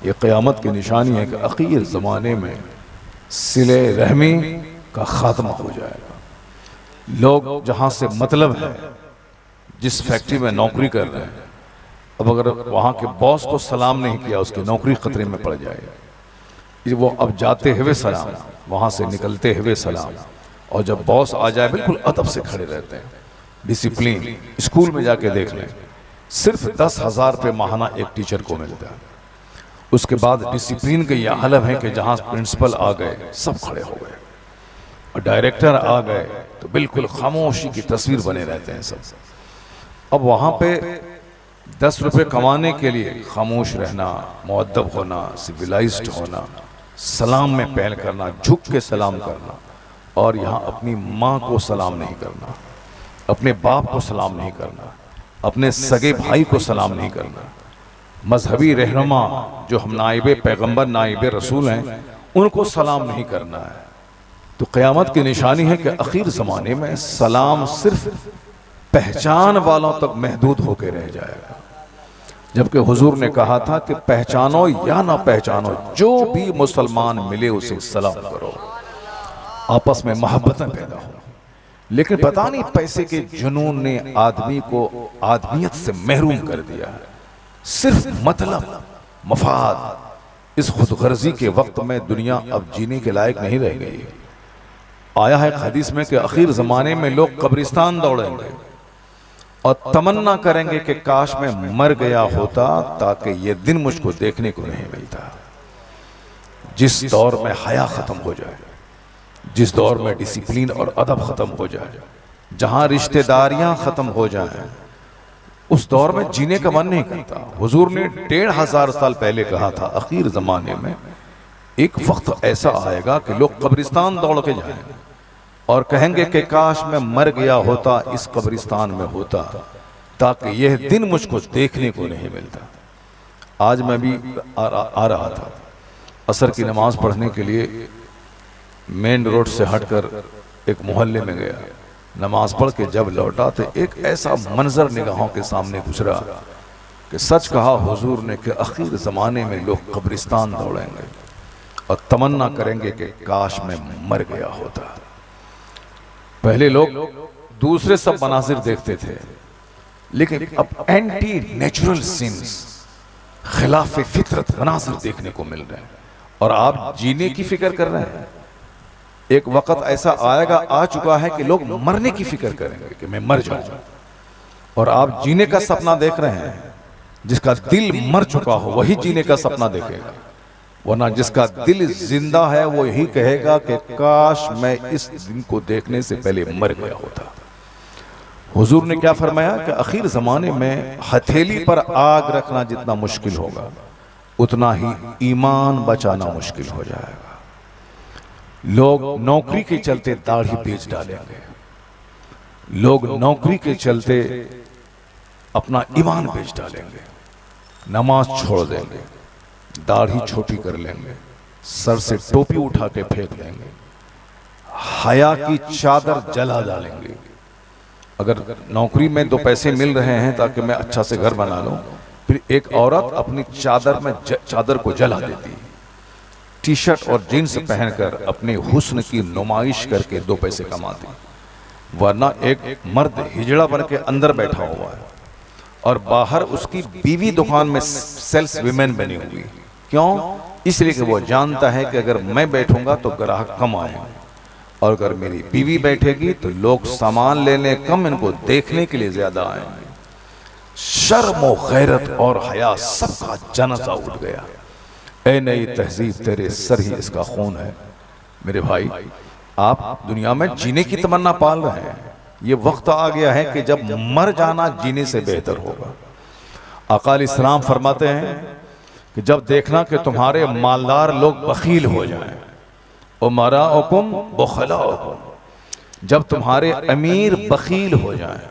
ये क़यामत की निशानी है कि आखिर ज़माने में सिले रहमी का ख़ात्मा हो जाएगा। लोग जहाँ से मतलब है, जिस फैक्ट्री में नौकरी कर रहे हैं, अब अगर वहाँ के बॉस को सलाम नहीं किया, उसकी नौकरी खतरे में पड़ जाएगी। वो अब जाते हुए सलाम, वहाँ से निकलते हुए सलाम, और जब बॉस आ जाए बिल्कुल अदब से खड़े रहते हैं, डिसिप्लिन। स्कूल में जाके देख लें, सिर्फ 10,000 रुपये माहाना एक टीचर को मिलता है। उसके बाद डिसिप्लिन के ये आलम है कि जहाँ प्रिंसिपल आ गए सब खड़े हो गए, और डायरेक्टर आ गए तो बिल्कुल खामोशी की तस्वीर बने रहते हैं सब। अब वहाँ पे 10 रुपये कमाने के लिए खामोश रहना, मुअद्दब होना, सिविलाइज्ड होना, सलाम में पहल करना, झुक के सलाम करना, और यहाँ अपनी माँ को सलाम नहीं करना, अपने बाप को सलाम नहीं करना, अपने सगे भाई को सलाम नहीं करना, मजहबी रहनुमा जो हम नाइबे पैगंबर नाइबे रसूल हैं उनको सलाम नहीं करना है। तो क़यामत की निशानी है कि आखिर ज़माने में सलाम सिर्फ पहचान वालों तक महदूद होकर रह जाएगा, जबकि हुजूर ने कहा था कि पहचानो या ना पहचानो, जो भी मुसलमान मिले उसे सलाम करो, आपस में मोहब्बतें पैदा हो। लेकिन पता नहीं पैसे के जुनून ने आदमी को आदमियत से महरूम कर दिया है। सिर्फ मतलब मफाद, इस खुदगर्जी के वक्त में दुनिया अब जीने के लायक नहीं रह गई। आया है हदीस में कि आखिर ज़माने में लोग कब्रिस्तान दौड़ेंगे और तमन्ना करेंगे कि काश मैं मर गया होता ताकि ये दिन मुझको देखने को नहीं मिलता। जिस दौर में हया ख़त्म हो जाए, जिस दौर में डिसिप्लिन और अदब ख़त्म हो जाए, जहाँ रिश्तेदारियाँ ख़त्म हो जाएं, उस दौर में जीने का मन नहीं करता। हुजूर ने 1500 साल पहले कहा था, आखिर ज़माने में एक वक्त ऐसा आएगा कि लोग कब्रिस्तान दौड़ के जाएंगे और कहेंगे कि काश मैं मर गया होता, इस कब्रिस्तान में होता, ताकि यह दिन मुझको देखने को नहीं मिलता। आज मैं भी आ रहा था, असर की नमाज पढ़ने के लिए मेन रोड से हटकर एक मोहल्ले में गया। नमाज पढ़ के जब लौटा तो एक ऐसा मंजर निगाहों के सामने गुजरा कि सच कहा हुजूर ने कि आखिर ज़माने में लोग कब्रिस्तान दौड़ेंगे और तमन्ना करेंगे कि काश मैं मर गया होता। पहले लोग दूसरे सब मनाजिर देखते थे, लेकिन अब एंटी नेचुरल सिंस, खिलाफ फितरत मनाजिर देखने को मिल रहे हैं, और आप जीने की फिक्र कर रहे हैं। एक वक्त ऐसा आएगा, आ चुका है, कि लोग मरने की फिक्र करेंगे कि मैं मर जाऊं, और आप जीने का सपना देख रहे हैं। जिसका दिल मर चुका हो वही जीने का सपना देखेगा, वरना जिसका दिल जिंदा है वो यही कहेगा कि काश मैं इस दिन को देखने से पहले मर गया होता। हुजूर ने क्या फरमाया कि आखिर ज़माने में हथेली पर आग रखना जितना मुश्किल होगा, उतना ही ईमान बचाना मुश्किल हो जाएगा। लोग नौकरी के चलते दाढ़ी बेच डालेंगे, लोग नौकरी के चलते अपना ईमान बेच डालेंगे, नमाज छोड़ देंगे, दाढ़ी छोटी कर लेंगे, सर से टोपी उठा के फेंक देंगे, हया की चादर जला डालेंगे। अगर नौकरी में 2 पैसे मिल रहे हैं ताकि मैं अच्छा से घर बना लूं, फिर एक औरत अपनी चादर में चादर को जला देती है, टी शर्ट और जीन्स पहनकर अपने हुस्न की नुमाइश करके 2 पैसे कमाती। वरना एक मर्द हिजड़ा बन के अंदर बैठा हुआ है और बाहर उसकी बीवी दुकान में सेल्स विमेन बनी हुई। क्यों? इसलिए कि वो जानता है कि अगर मैं बैठूंगा तो ग्राहक कम आएंगे, और अगर मेरी बीवी बैठेगी तो लोग सामान लेने कम, इनको देखने के लिए ज्यादा आएंगे। शर्म और गैरत और हया सबका जनाजा उठ गया। ऐ नई तहजीब, तेरे सर ही इसका खून है। मेरे भाई, आप दुनिया में जीने की तमन्ना पाल रहे हैं, ये वक्त आ गया है कि जब मर जाना जीने से बेहतर होगा। आका अलैहिस्सलाम फरमाते हैं कि जब देखना कि तुम्हारे मालदार लोग बखील हो जाएं, उमराउकुम बुखलाउकुम, जब तुम्हारे अमीर बखील हो जाएं,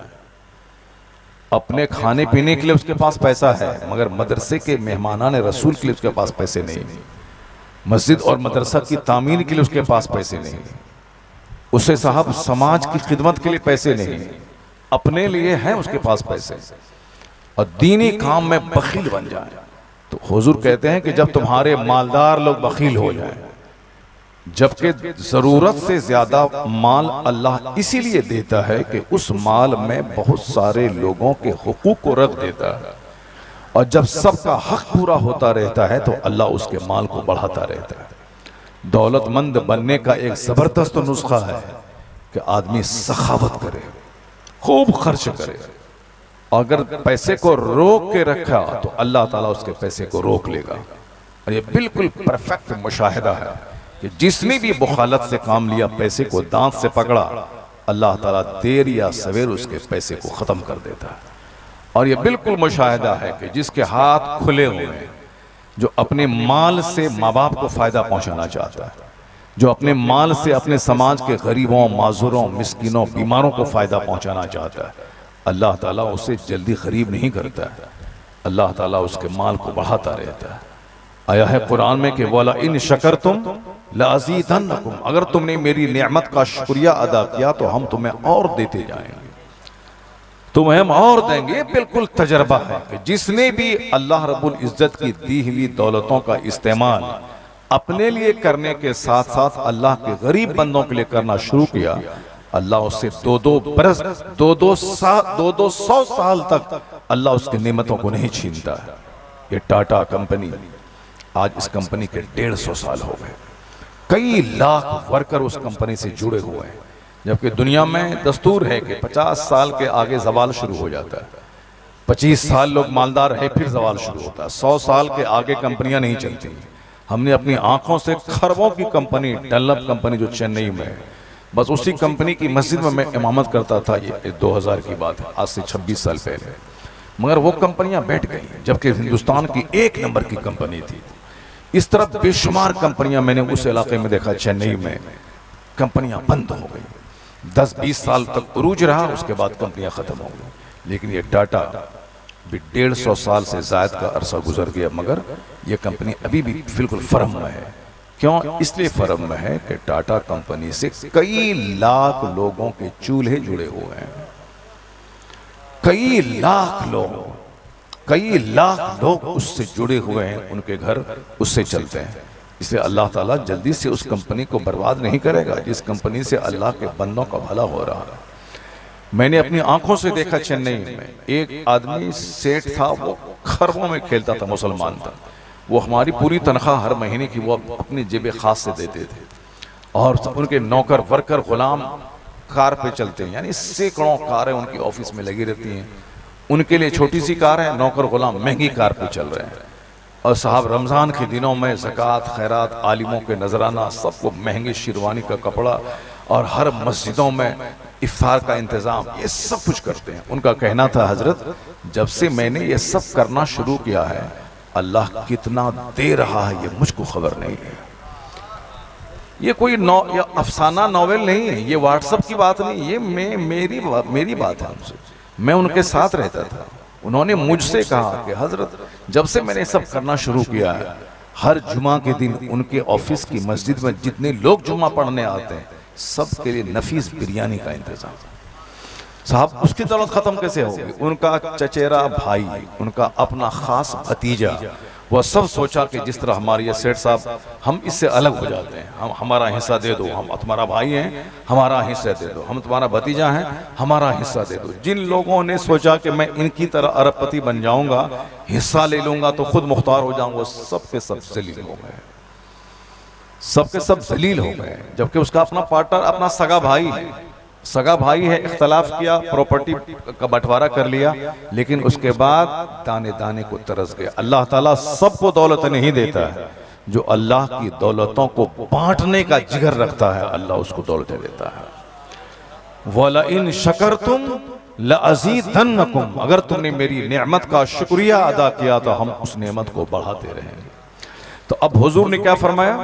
अपने खाने पीने के लिए उसके पास पैसा है मगर मदरसे के मेहमानाने रसूल के लिए उसके पास पैसे नहीं, मस्जिद और मदरसा की तामीर के लिए उसके पास पैसे नहीं, उसे साहब समाज की खिदमत के लिए पैसे नहीं, अपने लिए हैं उसके पास पैसे, और दीनी काम में बखील बन जाए तो हुजूर कहते हैं कि जब तुम्हारे मालदार लोग बखील हो जाएं, जबकि जरूरत से ज्यादा माल अल्लाह इसीलिए देता है कि उस माल में बहुत सारे लोगों के हुकूक को रख देता है, और जब सबका हक पूरा होता रहता है तो अल्लाह उसके माल को बढ़ाता रहता है। दौलतमंद बनने का एक जबरदस्त नुस्खा है कि आदमी सखावत करे, खूब खर्च करे। अगर पैसे को रोक के रखा तो अल्लाह ताला उसके पैसे को रोक लेगा। और ये बिल्कुल परफेक्ट मुशाहिदा है कि जिसने भी बुखालत से काम लिया, पैसे को दांत से पकड़ा, अल्लाह ताला देर या सवेर उसके पैसे को ख़त्म कर देता है। और ये बिल्कुल मुशाहिदा है कि जिसके हाथ खुले हुए हैं, जो अपने माल से माँ बाप को फ़ायदा पहुँचाना चाहता है, जो अपने माल से अपने समाज के गरीबों, माजूरों, मिस्किनों, बीमारों को फ़ायदा पहुँचाना चाहता है, अल्लाह ताला उसे जल्दी गरीब नहीं करता है, अल्लाह ताला उसके माल को बढ़ाता रहता है। आया है कुरान में कि वाला इन शकरतुम लाज़ीदन्नकुम, अगर तुमने मेरी नेमत का शुक्रिया अदा किया तो हम तुम्हें और देते जाएंगे, तुम्हें हम और देंगे। बिल्कुल तजर्बा है कि जिसने भी अल्लाह रब्बुल इज्जत की दी हुई दौलतों का इस्तेमाल अपने लिए करने के साथ साथ अल्लाह के गरीब बंदों के लिए करना शुरू किया, अल्लाह उससे दो सौ साल तक अल्लाह उसकी नेमतों को नहीं छीनता है। ये टाटा कंपनी, आज इस कंपनी के 150 साल हो गए, कई लाख वर्कर उस कंपनी से जुड़े हुए हैं, जबकि दुनिया में दस्तूर है कि 50 साल के आगे जवाल शुरू हो जाता है। 25 साल लोग मालदार है फिर जवाल शुरू होता है। 100 साल के आगे कंपनियां नहीं चलती। हमने अपनी आंखों से खरबों की कंपनी, डनलप कंपनी जो चेन्नई में है, बस उसी कंपनी की मस्जिद में मैं इमामत करता था। ये 2000 की बात है, आज से 26 साल पहले। मगर वो कंपनियां बैठ गई, जबकि हिंदुस्तान की 1 नंबर की कंपनी थी। इस तरह बेशुमार कंपनियां मैंने उस इलाके में देखा, चेन्नई में कंपनियां बंद हो गई। 10-20 साल तक उरूज रहा, उसके बाद कंपनियां खत्म हो गई। लेकिन ये टाटा भी 150 साल से ज़ायद का अरसा गुजर गया, मगर ये कंपनी अभी भी बिल्कुल फर्म में है। क्यों? इसलिए फर्म में है कि टाटा कंपनी से कई लाख लोगों के चूल्हे जुड़े हुए हैं। कई लाख लोग उससे जुड़े हुए हैं, उनके घर उससे चलते हैं। इसलिए अल्लाह ताला जल्दी से उस कंपनी को बर्बाद नहीं करेगा जिस कंपनी से अल्लाह के बंदों का भला हो रहा है। मैंने अपनी आंखों से देखा, चेन्नई में एक आदमी सेठ था, वो खरबों में खेलता था, मुसलमान था। वो हमारी पूरी तनख्वाह हर महीने की वो अपनी जेब खास से देते थे, और उनके नौकर वर्कर गुलाम कार पे चलते हैं, यानी सैकड़ों कारें उनकी ऑफिस में लगी रहती हैं। उनके लिए छोटी सी कार है, नौकर गुलाम महंगी कार पे चल रहे हैं। और साहब रमज़ान के दिनों में ज़कात, खैरात, आलिमों के नजराना, सबको महंगे शेरवानी का कपड़ा, और हर मस्जिदों में इफ्तार का इंतज़ाम, ये सब कुछ करते हैं। उनका कहना था, हजरत जब से मैंने ये सब करना शुरू किया है, अल्लाह कितना दे रहा है ये मुझको खबर नहीं है। ये कोई अफसाना नॉवेल नहीं है, ये व्हाट्सएप की बात नहीं, ये मेरी बात है उनसे। मैं उनके साथ रहता था, उन्होंने मुझसे कहा कि हजरत जब से मैंने सब करना शुरू किया है, हर जुमा के दिन उनके ऑफिस की मस्जिद में जितने लोग जुमा पढ़ने आते हैं, सब के लिए नफीस बिरयानी का इंतजाम। साहब उसकी दौलत खत्म कैसे होगी? उनका चचेरा भाई, उनका अपना खास भतीजा, वह सब सोचा कि जिस तरह हमारे ये सेठ साहब, हम इससे अलग हो जाते हैं, हम हमारा हिस्सा दे दो, हम तुम्हारा भाई हैं हमारा हिस्सा दे दो, हम तुम्हारा भतीजा हैं हमारा हिस्सा दे दो। जिन लोगों ने सोचा कि मैं इनकी तरह अरबपति बन जाऊंगा, हिस्सा ले लूंगा तो खुद मुख्तार हो जाऊंगा, सब के सब जलील हो गए, सबके सब जलील हो गए। जबकि उसका अपना पार्टनर, अपना सगा भाई है, इख्तलाफ किया, प्रॉपर्टी का बंटवारा कर लिया, लेकिन उसके बाद दाने दाने को तरस गया। अल्लाह ताला सबको दौलत नहीं देता है, जो अल्लाह की दौलतों को बांटने का जिगर रखता है, अल्लाह उसको दौलत देता है। वला इन शकरतुम लअज़ीदन्नकुम, अगर तुमने मेरी नेमत का शुक्रिया अदा किया तो हम उस नेमत को बढ़ाते रहेंगे। तो अब हुजूर ने क्या फरमाया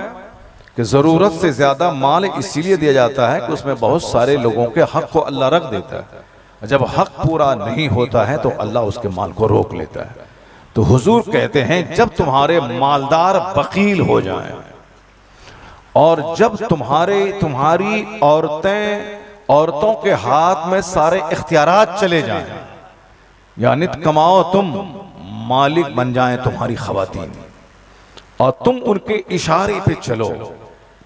कि ज़रूरत से ज़्यादा माल इसीलिए दिया जाता है कि उसमें बहुत सारे लोगों के हक को अल्लाह रख देता है। जब हक पूरा नहीं होता है तो अल्लाह उसके माल को रोक लेता है। तो हुजूर कहते हैं, जब तुम्हारे मालदार वकील हो जाएं, और जब तुम्हारी औरतों के हाथ में सारे इख्तियारात चले जाएं, यानी कमाओ तुम, मालिक बन जाएं तुम्हारी खवातीन और तुम उनके इशारे पे चलो।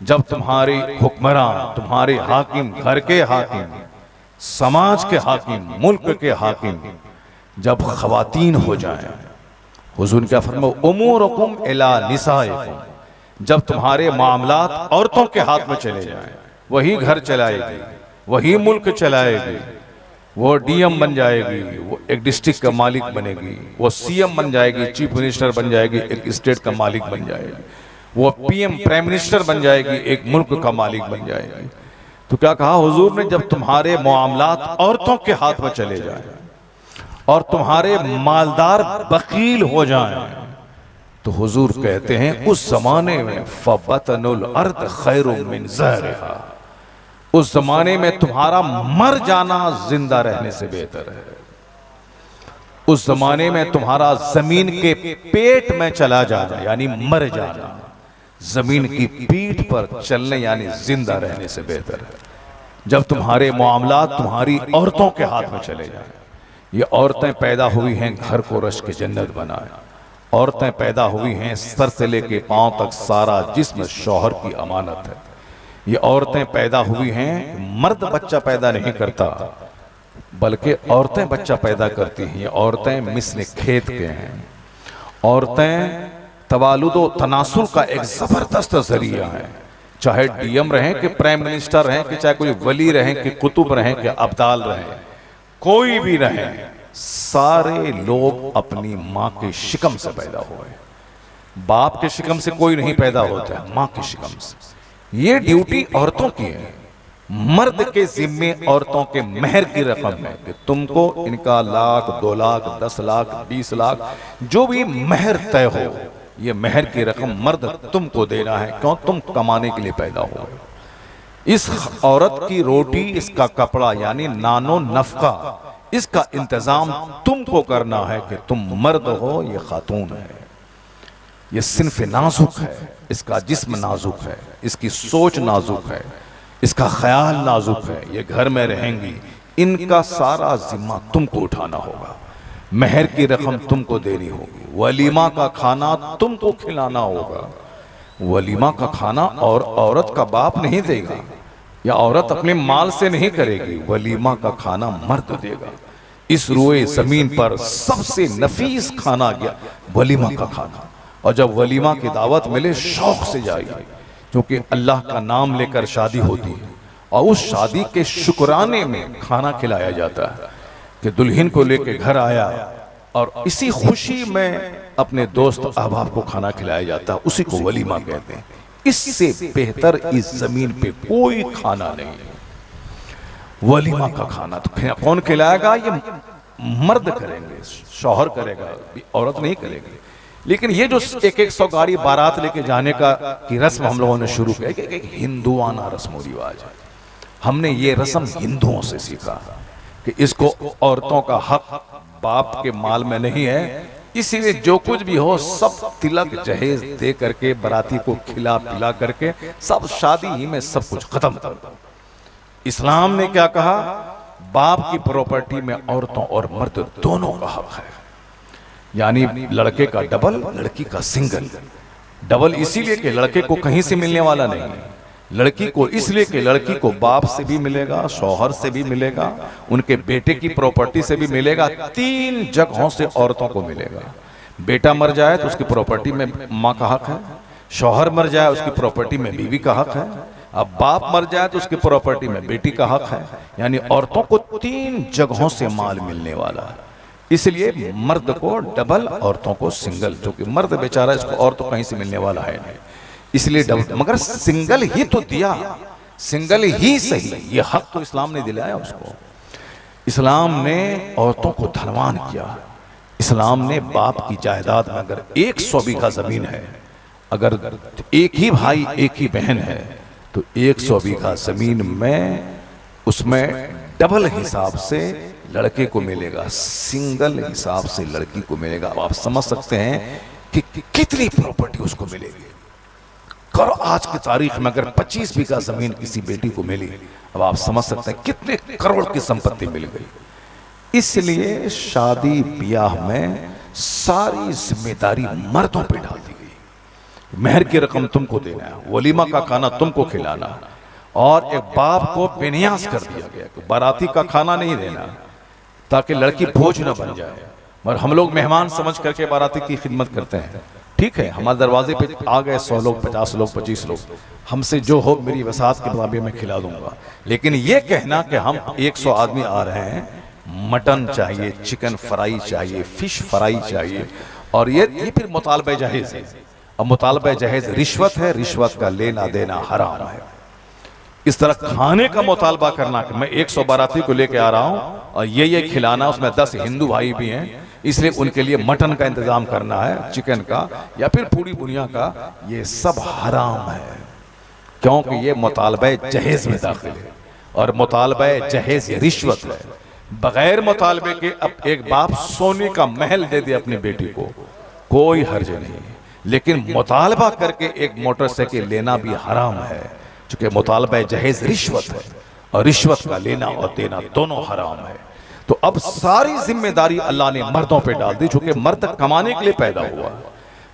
जब तुम्हारे हुक्मरान, तुम्हारे हाकिम, घर के हाकिम, समाज के हाकिम, मुल्क के हाकिम जब खवातीन हो जाएं, हुजूर क्या फरमाओ, उमूरुकुम इला निसाइकुम, जब तुम्हारे मामलात औरतों के हाथ में चले जाएं, वही घर चलाएगी, वही मुल्क चलाएगी, वो डीएम बन जाएगी, वो एक डिस्ट्रिक्ट का मालिक बनेगी, वो सीएम बन जाएगी, चीफ मिनिस्टर बन जाएगी, एक स्टेट का मालिक बन जाएगी, वो पीएम प्राइम मिनिस्टर बन जाएगी, एक मुल्क का मालिक बन जाएगी। तो क्या कहा हुजूर ने, जब तुम्हारे मामलात औरतों के हाथ में चले जाएं और तुम्हारे मालदार वकील हो जाएं, तो हुजूर कहते हैं उस जमाने में फबतनुल अर्द खैरुम मिन ज़हरिहा, उस जमाने में तुम्हारा मर जाना जिंदा रहने से बेहतर है। उस जमाने में तुम्हारा जमीन के पेट में चला जाना यानी मर जाना, जमीन की पीठ पर चलने यानी जिंदा रहने से बेहतर है। जब तुम्हारे मामलात तुम्हारी औरतों के हाथ में चले जाए। ये औरतें पैदा हुई हैं घर को रश के जन्नत बनाए, औरतें पैदा हुई हैं सर से लेके पांव तक सारा जिस्म शौहर की अमानत है। ये औरतें पैदा हुई हैं, मर्द बच्चा पैदा नहीं करता बल्कि औरतें बच्चा पैदा करती हैं। ये औरतें मिस्र खेत के हैं। औरतें तवालुदो तनासुल का एक जबरदस्त जरिया है। चाहे डीएम रहें कि प्राइम मिनिस्टर रहें कि चाहे कोई वली रहें कि कुतुब रहें कि अब्दाल रहें, कोई भी रहे, सारे लोग अपनी माँ के शिकम से पैदा हुए। बाप के शिकम से कोई नहीं पैदा होता है, माँ के शिकम से। ये ड्यूटी औरतों की है। मर्द के जिम्मे औरतों के मेहर की रकम है कि तुमको इनका 1 लाख 2 लाख 10 लाख 20 लाख जो भी मेहर तय हो, ये मेहर की रकम मर्द तुमको देना है। क्यों? तुम कमाने के लिए पैदा हो। इस औरत की रोटी, इसका कपड़ा यानी नानो नफका, इसका इंतजाम तुमको करना है कि तुम मर्द हो, ये खातून है। ये सिन्फ नाजुक है, इसका जिस्म नाजुक है, इसकी सोच नाजुक है, इसका ख्याल नाजुक है। ये घर में रहेंगी, इनका सारा जिम्मा तुमको उठाना होगा। मेहर की रकम तुमको देनी होगी। वलीमा का खाना तुमको खिलाना होगा। वलीमा का खाना और औरत का बाप नहीं देगा या औरत अपने माल से नहीं करेगी। वलीमा का खाना मर्द देगा। इस रोए जमीन पर सबसे नफीस खाना गया वलीमा का खाना। और जब वलीमा की दावत मिले शौक से जाइए, क्योंकि अल्लाह का नाम लेकर शादी होती है और उस शादी के शुक्राने में खाना खिलाया जाता है कि दुल्हन को लेके घर आया और इसी खुशी में अपने दोस्त अहबाब को खाना खिलाया जाता है, उसी को वलीमा कहते हैं। इससे बेहतर इस जमीन पे कोई खाना नहीं है। वलीमा का खाना तो कौन खिलाएगा? ये मर्द करेंगे, शौहर करेगा, औरत नहीं करेगी। लेकिन ये जो 100 गाड़ी बारात लेके जाने की रस्म हम लोगों ने शुरू की, एक हिंदुआना रस्म रिवाज है। हमने ये रस्म हिंदुओं से सीखा कि इसको औरतों का हक बाप के माल में नहीं है, इसीलिए जो कुछ भी हो सब तिलक जहेज दे करके बराती को खिला पिला करके सब शादी ही में सब कुछ खत्म कर दो। इस्लाम ने क्या कहा? बाप की प्रॉपर्टी में औरतों और मर्द दोनों का हक है। यानी लड़के का डबल, लड़की का सिंगल। डबल इसीलिए कि लड़के को कहीं से मिलने वाला नहीं है, लड़की को इसलिए कि लड़की को बाप से भी मिलेगा, शौहर से भी मिलेगा, उनके बेटे की प्रॉपर्टी से भी मिलेगा। 3 जगहों से औरतों को मिलेगा। बेटा मर जाए तो उसकी प्रॉपर्टी में माँ का हक है, शौहर मर जाए उसकी प्रॉपर्टी में बीवी का हक है, अब बाप मर जाए तो उसकी प्रॉपर्टी में बेटी का हक है। यानी औरतों को 3 जगहों से माल मिलने वाला है। इसलिए मर्द को डबल, औरतों को सिंगल, जो कि मर्द बेचारा इसको और तो कहीं से मिलने वाला है नहीं, इसलिए डबल। मगर सिंगल ही तो दिया, सिंगल ही सही, ये हक तो इस्लाम ने दिलाया उसको। इस्लाम ने औरतों को धनवान किया। इस्लाम ने बाप की जायदाद में अगर 100 बीघा जमीन है, अगर एक ही भाई एक ही बहन है, तो 100 बीघा जमीन में उसमें डबल हिसाब से लड़के को मिलेगा, सिंगल हिसाब से लड़की को मिलेगा। अब आप समझ सकते हैं कि कितनी प्रॉपर्टी उसको मिलेगी। करो आज की तारीख में अगर 25 बीघा जमीन किसी बेटी को मिली, अब आप समझ सकते हैं कितने करोड़ की संपत्ति मिल गई। इसलिए शादी ब्याह में सारी जिम्मेदारी मर्दों पे डाल दी गई। मेहर की रकम तुमको देना है, वलीमा का खाना तुमको खिलाना, और एक बाप को बेनियाज कर दिया गया कि बाराती का खाना नहीं देना ताकि लड़की बोझ न बन जाए। मगर हम लोग मेहमान समझ करके बाराती की खिदमत करते हैं। ठीक है, हमारे दरवाजे पे आ गए 100 लोग, 50 लोग, 25 लोग, हमसे जो हो मेरी वसात के मुताबिक मैं खिला दूंगा। लेकिन ये कहना कि हम 100 आदमी आ रहे हैं, मटन चाहिए, चिकन फ्राई चाहिए, फिश फ्राई चाहिए, और ये फिर मुतालबा जहेज है। अब मुतालबा जहेज रिश्वत है, रिश्वत का लेना देना हराम है। इस तरह खाने का मुतालबा करना कि मैं 100 बाराती को लेके आ रहा हूं और ये खिलाना, उसमें 10 हिंदू भाई भी हैं इसलिए उनके लिए मटन का इंतजाम करना है, चिकन का या फिर पूरी दुनिया का, ये सब हराम है, क्योंकि ये मुतालबा जहेज में दाखिल है और मुतालबा जहेज रिश्वत है। बगैर मुतालबे के अब एक बाप सोने का महल दे दे अपनी बेटी को, कोई हर्ज नहीं, लेकिन मुतालबा करके एक मोटरसाइकिल लेना भी हराम है, क्योंकि मुतालबा जहेज रिश्वत है और रिश्वत का लेना और देना दोनों हराम है। तो अब सारी जिम्मेदारी अल्लाह ने मर्दों पे डाल दी, क्योंकि मर्द कमाने के लिए पैदा हुआ,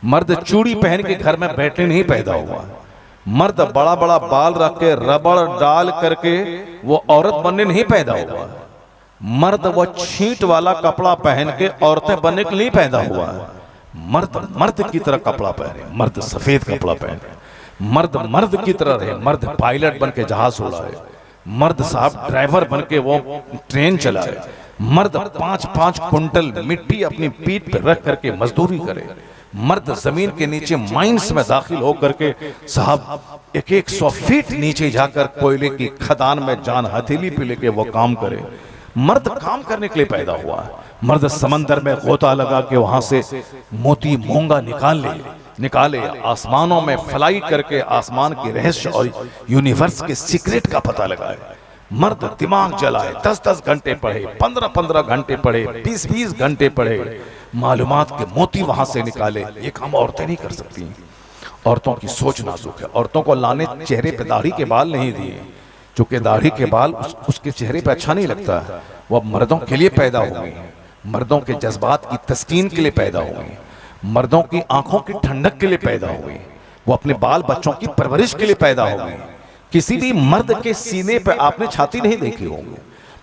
मर्द चूड़ी पहन के घर में बैठने नहीं पैदा हुआ, मर्द बड़ा बड़ा बाल रख के रबड़ डाल करके वो औरत बनने नहीं पैदा हुआ, मर्द वो छींट वाला कपड़ा पहन के औरतें बनने के लिए पैदा हुआ। मर्द मर्द की तरह कपड़ा पहने, मर्द सफेद कपड़ा पहने, मर्द मर्द की तरह रहे, मर्द पायलट बन के जहाज उड़ाए, मर्द साहब ड्राइवर बन के वो ट्रेन चलाए, मर्द 5-5 कुंटल मिट्टी अपनी पीठ पे रख करके मजदूरी करे, मर्द जमीन के नीचे माइंस में दाखिल होकर के साहब 100 फीट नीचे जाकर कोयले की खदान में जान हथेली पे लेके वो काम करे। मर्द काम करने के लिए पैदा हुआ। मर्द समंदर में गोता लगा के वहां से मोती मूंगा निकाले, आसमानों में फ्लाई करके आसमान के रहस्य और यूनिवर्स के सीक्रेट का पता लगाए। मर्द दिमाग जलाए, 10-10 घंटे पढ़े, 15-15 घंटे पढ़े, 20-20 घंटे पढ़े, मालूमात के मोती वहां से निकाले। ये काम औरतें नहीं कर सकती। औरतों की सोच नाजुक है। औरतों को अल्लाह ने चेहरे पे दाढ़ी के बाल नहीं दिए, चूंकि दाढ़ी के बाल उसके चेहरे पे अच्छा नहीं लगता है। वो अब मर्दों के लिए पैदा हो गई हैं, मर्दों के जज्बात की तस्कीन के लिए पैदा हो गई, मर्दों की आंखों की ठंडक के लिए पैदा हो गई, वो अपने बाल बच्चों की परवरिश के लिए पैदा हो गई। किसी भी मर्द के सीने पे आपने छाती नहीं देखी होगी,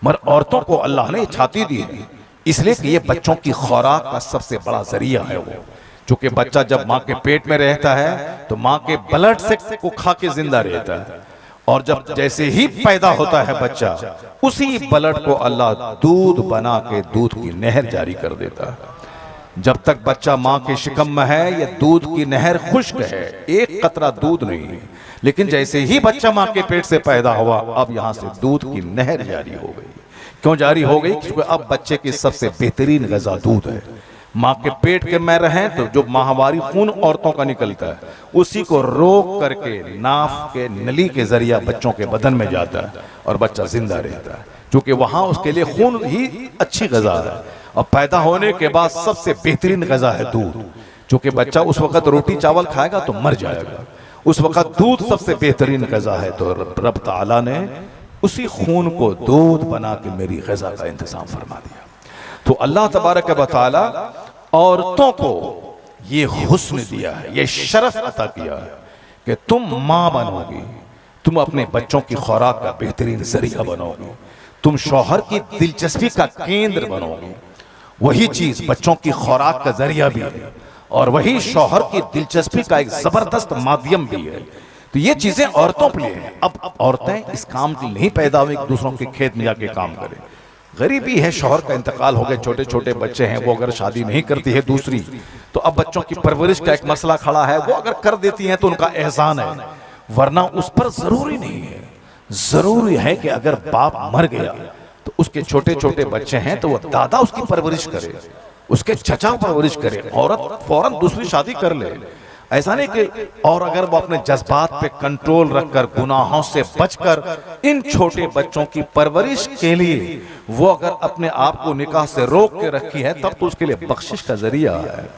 मगर औरतों को अल्लाह ने छाती दी है, इसलिए कि ये बच्चों की खुराक का सबसे बड़ा जरिया है। वो चूंकि बच्चा जब माँ के पेट में रहता है तो माँ के ब्लड से को खा के जिंदा रहता है, और जब जैसे ही पैदा होता है बच्चा, उसी ब्लड को अल्लाह दूध बना के दूध की नहर जारी कर देता है। जब तक बच्चा माँ के शिकम में है, यह दूध की नहर खुश्क है, एक कतरा दूध नहीं है। लेकिन जैसे ही बच्चा माँ के पेट से पैदा हुआ, अब यहाँ से दूध की नहर जारी हो गई। क्यों जारी हो गई? क्योंकि अब बच्चे की सबसे बेहतरीन ग़िज़ा दूध है। माँ के पेट के में रहें तो जो माहवारी खून औरतों का निकलता है, उसी को रोक करके नाफ के नली के जरिया बच्चों के बदन में जाता है और बच्चा जिंदा रहता है, क्योंकि वहां उसके लिए खून ही अच्छी ग़िज़ा है। और पैदा होने के बाद सबसे बेहतरीन ग़िज़ा है दूध, क्योंकि बच्चा उस वक्त रोटी चावल खाएगा तो मर जाएगा, उस वक्त दूध सबसे बेहतरीन ग़िज़ा है। तो रब ताला ने उसी खून को दूध बना के मेरी ग़िज़ा का इंतजाम फरमा दिया। तो अल्लाह तबारक व तआला औरतों को ये हुस्न दिया है, ये शरफ अता किया है कि तुम माँ बनोगी, तुम अपने बच्चों की खुराक का बेहतरीन जरिया बनोगी, तुम शौहर की दिलचस्पी का केंद्र बनोगी। वही चीज बच्चों की खुराक का जरिया भी है और वही शौहर की दिलचस्पी का एक जबरदस्त माध्यम भी है। तो ये चीजें औरतों के लिए हैं। अब औरतें इस काम के लिए नहीं पैदा हुई कि दूसरों के खेत में जाके काम करें। गरीबी है, शौहर का इंतकाल हो गया, छोटे छोटे बच्चे हैं, वो अगर शादी नहीं करती है दूसरी, तो अब बच्चों की परवरिश का एक मसला खड़ा है। वो अगर कर देती हैं तो उनका एहसान है, वरना उस पर जरूरी नहीं है। जरूरी है कि अगर बाप मर गया तो उसके छोटे छोटे बच्चे हैं तो वो दादा उसकी परवरिश करे, उसके चचा परवरिश करे, औरत फौरन दूसरी शादी कर ले। ऐसा नहीं कि और अगर वो अपने जज्बात पे कंट्रोल रखकर गुनाहों से बचकर इन छोटे बच्चों की परवरिश के लिए वो अगर अपने आप को निकाह से रोक के रखी है, तब तो उसके लिए बख्शिश का जरिया है,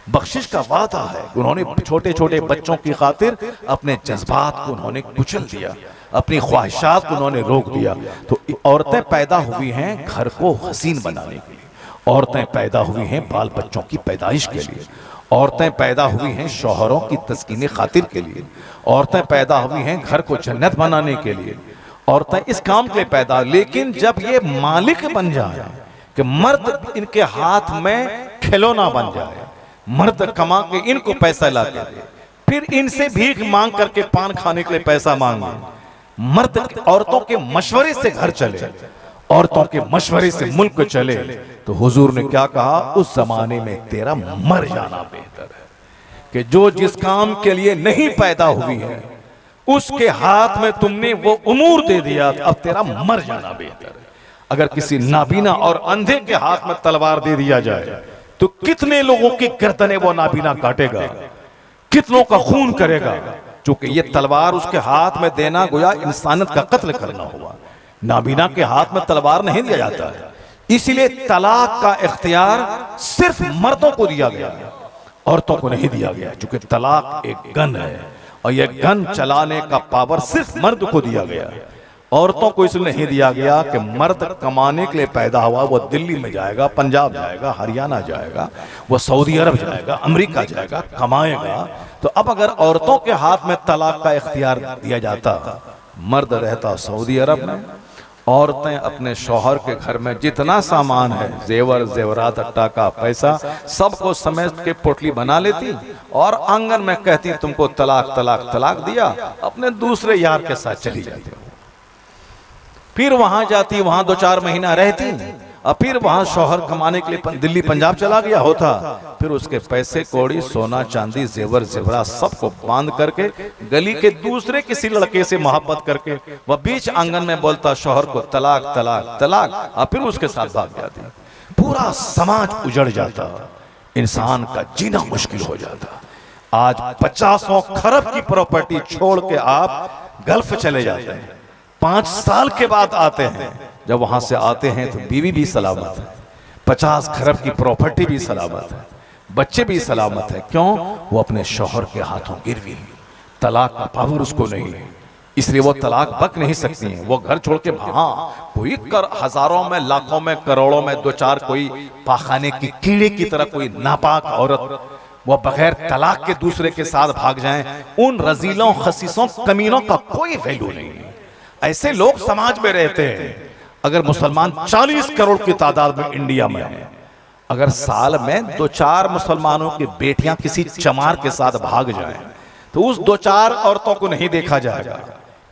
बख्शिश का वादा है। उन्होंने छोटे छोटे बच्चों की खातिर अपने जज्बात को उन्होंने कुचल दिया, अपनी ख्वाहिशात को उन्होंने रोक दिया। तो औरतें पैदा हुई हैं घर को हसीन बनाने के लिए, औरतें पैदा हुई हैं बाल बच्चों की पैदाइश के लिए, औरतें पैदा हुई हैं शौहरों की तस्कीन खातिर के लिए, औरतें पैदा हुई हैं घर को जन्नत बनाने के लिए, औरतें इस काम के लिए पैदा। लेकिन जब ये मालिक बन जाए कि मर्द इनके हाथ में खिलौना बन जाए, मर्द कमा के इनको पैसा ला के दे, फिर इनसे भीख मांग करके पान खाने के लिए पैसा मांगे, मर्द औरतों के मशवरे से घर चले, औरतों के मशवरे से मुल्क चले, तो हुजूर ने क्या कहा, उस जमाने में तेरा मर जाना बेहतर है। कि जो जिस काम के लिए नहीं पैदा हुई है उसके हाथ में तुमने वो उमूर दे दिया, अब तेरा मर जाना बेहतर है। अगर किसी नाबीना और अंधे के हाथ में तलवार दे दिया जाए तो कितने लोगों की गर्दनें वो नाबीना काटेगा, कितनों का खून करेगा। क्योंकि ये तलवार उसके हाथ में देना गोया इंसानियत का कत्ल करना हुआ। नाबीना के हाथ में तलवार नहीं दिया जाता है, इसलिए तलाक का इख्तियार सिर्फ मर्दों को दिया गया है, औरतों को नहीं दिया गया। क्योंकि तलाक एक गन है और यह गन चलाने का पावर सिर्फ मर्द को दिया गया है, औरतों को इसलिए नहीं दिया गया कि मर्द कमाने के लिए पैदा हुआ, वो दिल्ली में जाएगा, पंजाब जाएगा, हरियाणा जाएगा, वो सऊदी अरब जाएगा, अमेरिका जाएगा, कमाएगा। तो अब अगर औरतों के हाथ में तलाक का इख्तियार दिया जाता, मर्द रहता सऊदी अरब में, औरतें अपने शौहर के घर में जितना सामान है, जेवर जेवरात अट्टा का पैसा, सबको समेट के पोटली बना लेती और आंगन में कहती तुमको तलाक तलाक तलाक दिया, अपने दूसरे यार के साथ चली जाती। फिर वहां जाती, वहां 2-4 महीना रहती और फिर वहां शौहर कमाने के लिए दिल्ली पंजाब चला गया होता, फिर उसके पैसे कौड़ी सोना चांदी जेवर जेवरा सबको बांध करके गली के दूसरे किसी लड़के से मोहब्बत करके वह बीच आंगन में बोलता शौहर को तलाक तलाक तलाक, और फिर उसके साथ भाग जाती। पूरा समाज उजड़ जाता, इंसान का जीना मुश्किल हो जाता। आज 50 खरब की प्रॉपर्टी छोड़ के आप गल्फ चले जाते हैं, 5 साल के बाद आते हैं, जब वहां से आते हैं तो बीवी भी सलामत है, 50 खरब की प्रॉपर्टी भी सलामत है, बच्चे भी सलामत है। क्यों? वो अपने शौहर के हाथों गिरवी, तलाक का पावर उसको नहीं है, इसलिए वो तलाक बक नहीं सकती हैं। वो घर छोड़ के हाँ कोई हजारों में लाखों में करोड़ों में 2-4 कोई पाखाने की कीड़े की तरह कोई नापाक औरत वो बगैर तलाक के दूसरे के साथ भाग जाएं, उन रजीलों खसीसों कमीनों का कोई वैल्यू नहीं है। ऐसे लोग समाज में रहते हैं। अगर मुसलमान 40 करोड़ की तादाद में इंडिया में है, अगर साल में 2-4 मुसलमानों की बेटियां किसी चमार के साथ भाग जाएं, तो उस 2-4 औरतों को नहीं देखा जाएगा।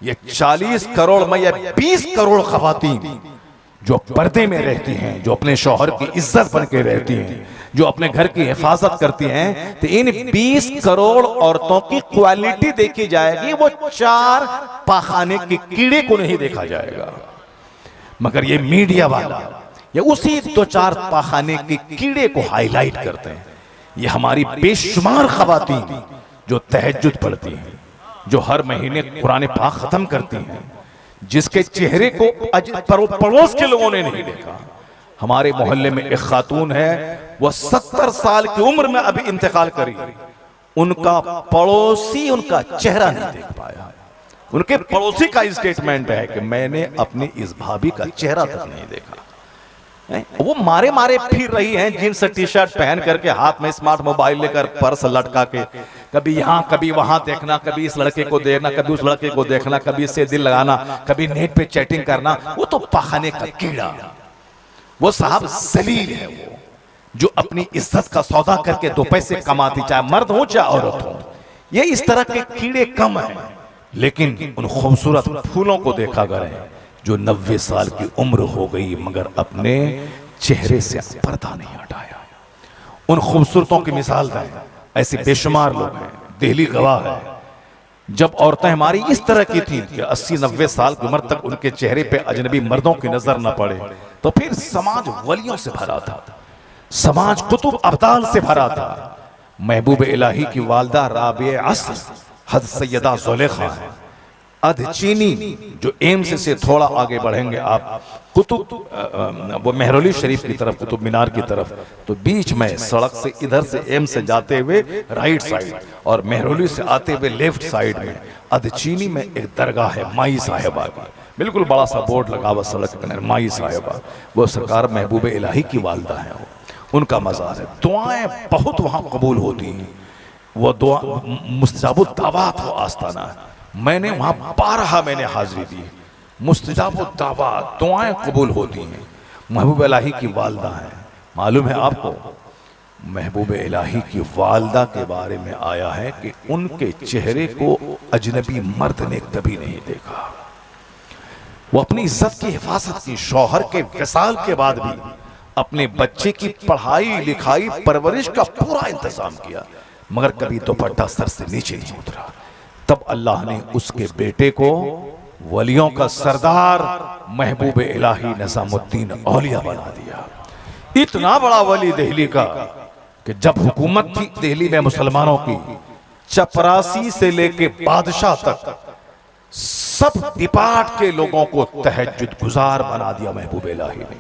ये 40 करोड़ में या 20 करोड़ खवातीन जो पर्दे में रहती हैं, जो अपने शौहर की इज्जत बन के रहती हैं, जो अपने घर की हिफाजत करती हैं, तो इन 20 करोड़ औरतों की क्वालिटी देखी जाएगी, वो 4 पाखाने के कीड़े को नहीं देखा जाएगा। मगर ये मीडिया वाला ये उसी 2-4 पाखाने के कीड़े को हाईलाइट करते हैं। ये हमारी बेशुमार खवातीन जो तहज्जुद पढ़ती हैं, जो हर महीने कुरान पाक खत्म करती हैं, जिसके चेहरे को पड़ोस के लोगों ने नहीं देखा। हमारे मोहल्ले में एक खातून है, वह 70 साल की उम्र में अभी इंतकाल करी, उनका पड़ोसी उनका चेहरा नहीं देख पाया। उनके पड़ोसी का स्टेटमेंट है कि मैंने अपनी इस भाभी का चेहरा तक नहीं देखा। वो मारे मारे फिर रही हैं, जींस टी शर्ट पहन करके, हाथ में स्मार्ट मोबाइल लेकर, पर्स लटका के, कभी यहां कभी वहां देखना, कभी इस लड़के को देखना, कभी उस लड़के को देखना, कभी इससे दिल लगाना, कभी नेट पे चैटिंग करना। वो तो पाखाने का कीड़ा, वो साहब जलील है, वो जो अपनी इज्जत का सौदा करके 2 पैसे कमाती, चाहे मर्द हो चाहे औरत हो। ये इस तरह के कीड़े कम हैं। लेकिन उन खूबसूरत फूलों को देखा करें जो 90 साल की उम्र हो गई मगर अपने चेहरे से पर्दा नहीं हटाया। उन खूबसूरतों की मिसाल दें, ऐसे बेशुमार लोग हैं। दिल्ली गवाह है, जब औरतें हमारी इस तरह की थी कि 80-90 साल की उम्र तक उनके चेहरे पे अजनबी मर्दों की नजर न पड़े, तो फिर समाज वलियों से भरा था, समाज कुतुब अब्दाल से भरा था। महबूब इलाही की वालदा राबिया अस्र हज़रत सैयदा ज़ुलेखा है, अधचीनी, जो एम्स से थोड़ा आगे बढ़ेंगे आप कुतुब वो मेहरौली शरीफ की तरफ, कुतुब मीनार की तरफ, तो बीच में सड़क से इधर से एम्स से जाते हुए राइट साइड और मेहरौली से आते हुए लेफ्ट साइड में अधचीनी में एक दरगाह है माई साहिबा की। बिल्कुल बड़ा सा बोर्ड लगा हुआ सड़क के किनारे, माई साहिबा। वो सरकार महबूब इलाही की वालदा है, उनका मज़ार है। दुआएं बहुत वहाँ कबूल होती हैं। वो दुआ मुस्तजाबुद दावात वो आस्थाना है। मैंने वहाँ 12 महीने हाजिरी दी। मुस्तजाबुद दावात, दुआएं कबूल होती हैं। महबूब इलाही की वालदा है। मालूम है आपको, महबूब इलाही की वालदा के बारे में आया है कि उनके चेहरे को अजनबी मर्द ने कभी नहीं देखा। वो अपनी इज्जत की हिफाजत की, शौहर के विसाल के बाद भी अपने बच्चे की पढ़ाई लिखाई परवरिश का पूरा इंतजाम किया, मगर कभी दुपट्टा सर से नीचे नहीं उतरा। तब अल्लाह ने उसके बेटे को वलियों का सरदार महबूब इलाही निजामुद्दीन औलिया बना दिया। इतना बड़ा वली दिल्ली का कि जब हुकूमत थी दिल्ली में मुसलमानों की, चपरासी से लेके बादशाह तक सब डिपार्ट के लोगों को तहज्जुद गुजार बना दिया महबूब इलाही ने।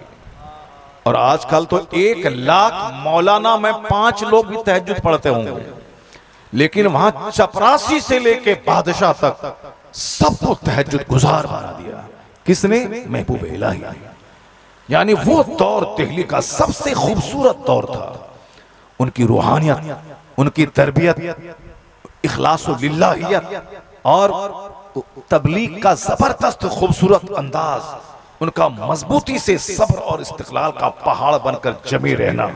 और आजकल तो 1 लाख मौलाना में 5 लोग भी तहज्जुद पढ़ते होंगे, लेकिन वहां चपरासी से लेके बादशाह तक सबको तहज्जुद गुजार बना दिया। किसने? महबूब इलाही ने। यानी वो दौर दिल्ली का सबसे खूबसूरत दौर था। उनकी रूहानियत, उनकी तरबियत, इखलास व लिल्लाहियत और तबलीग का जबरदस्त खूबसूरत अंदाज, उनका मजबूती से सब्र और इस्तिक़लाल का पहाड़ बनकर जमे रहना,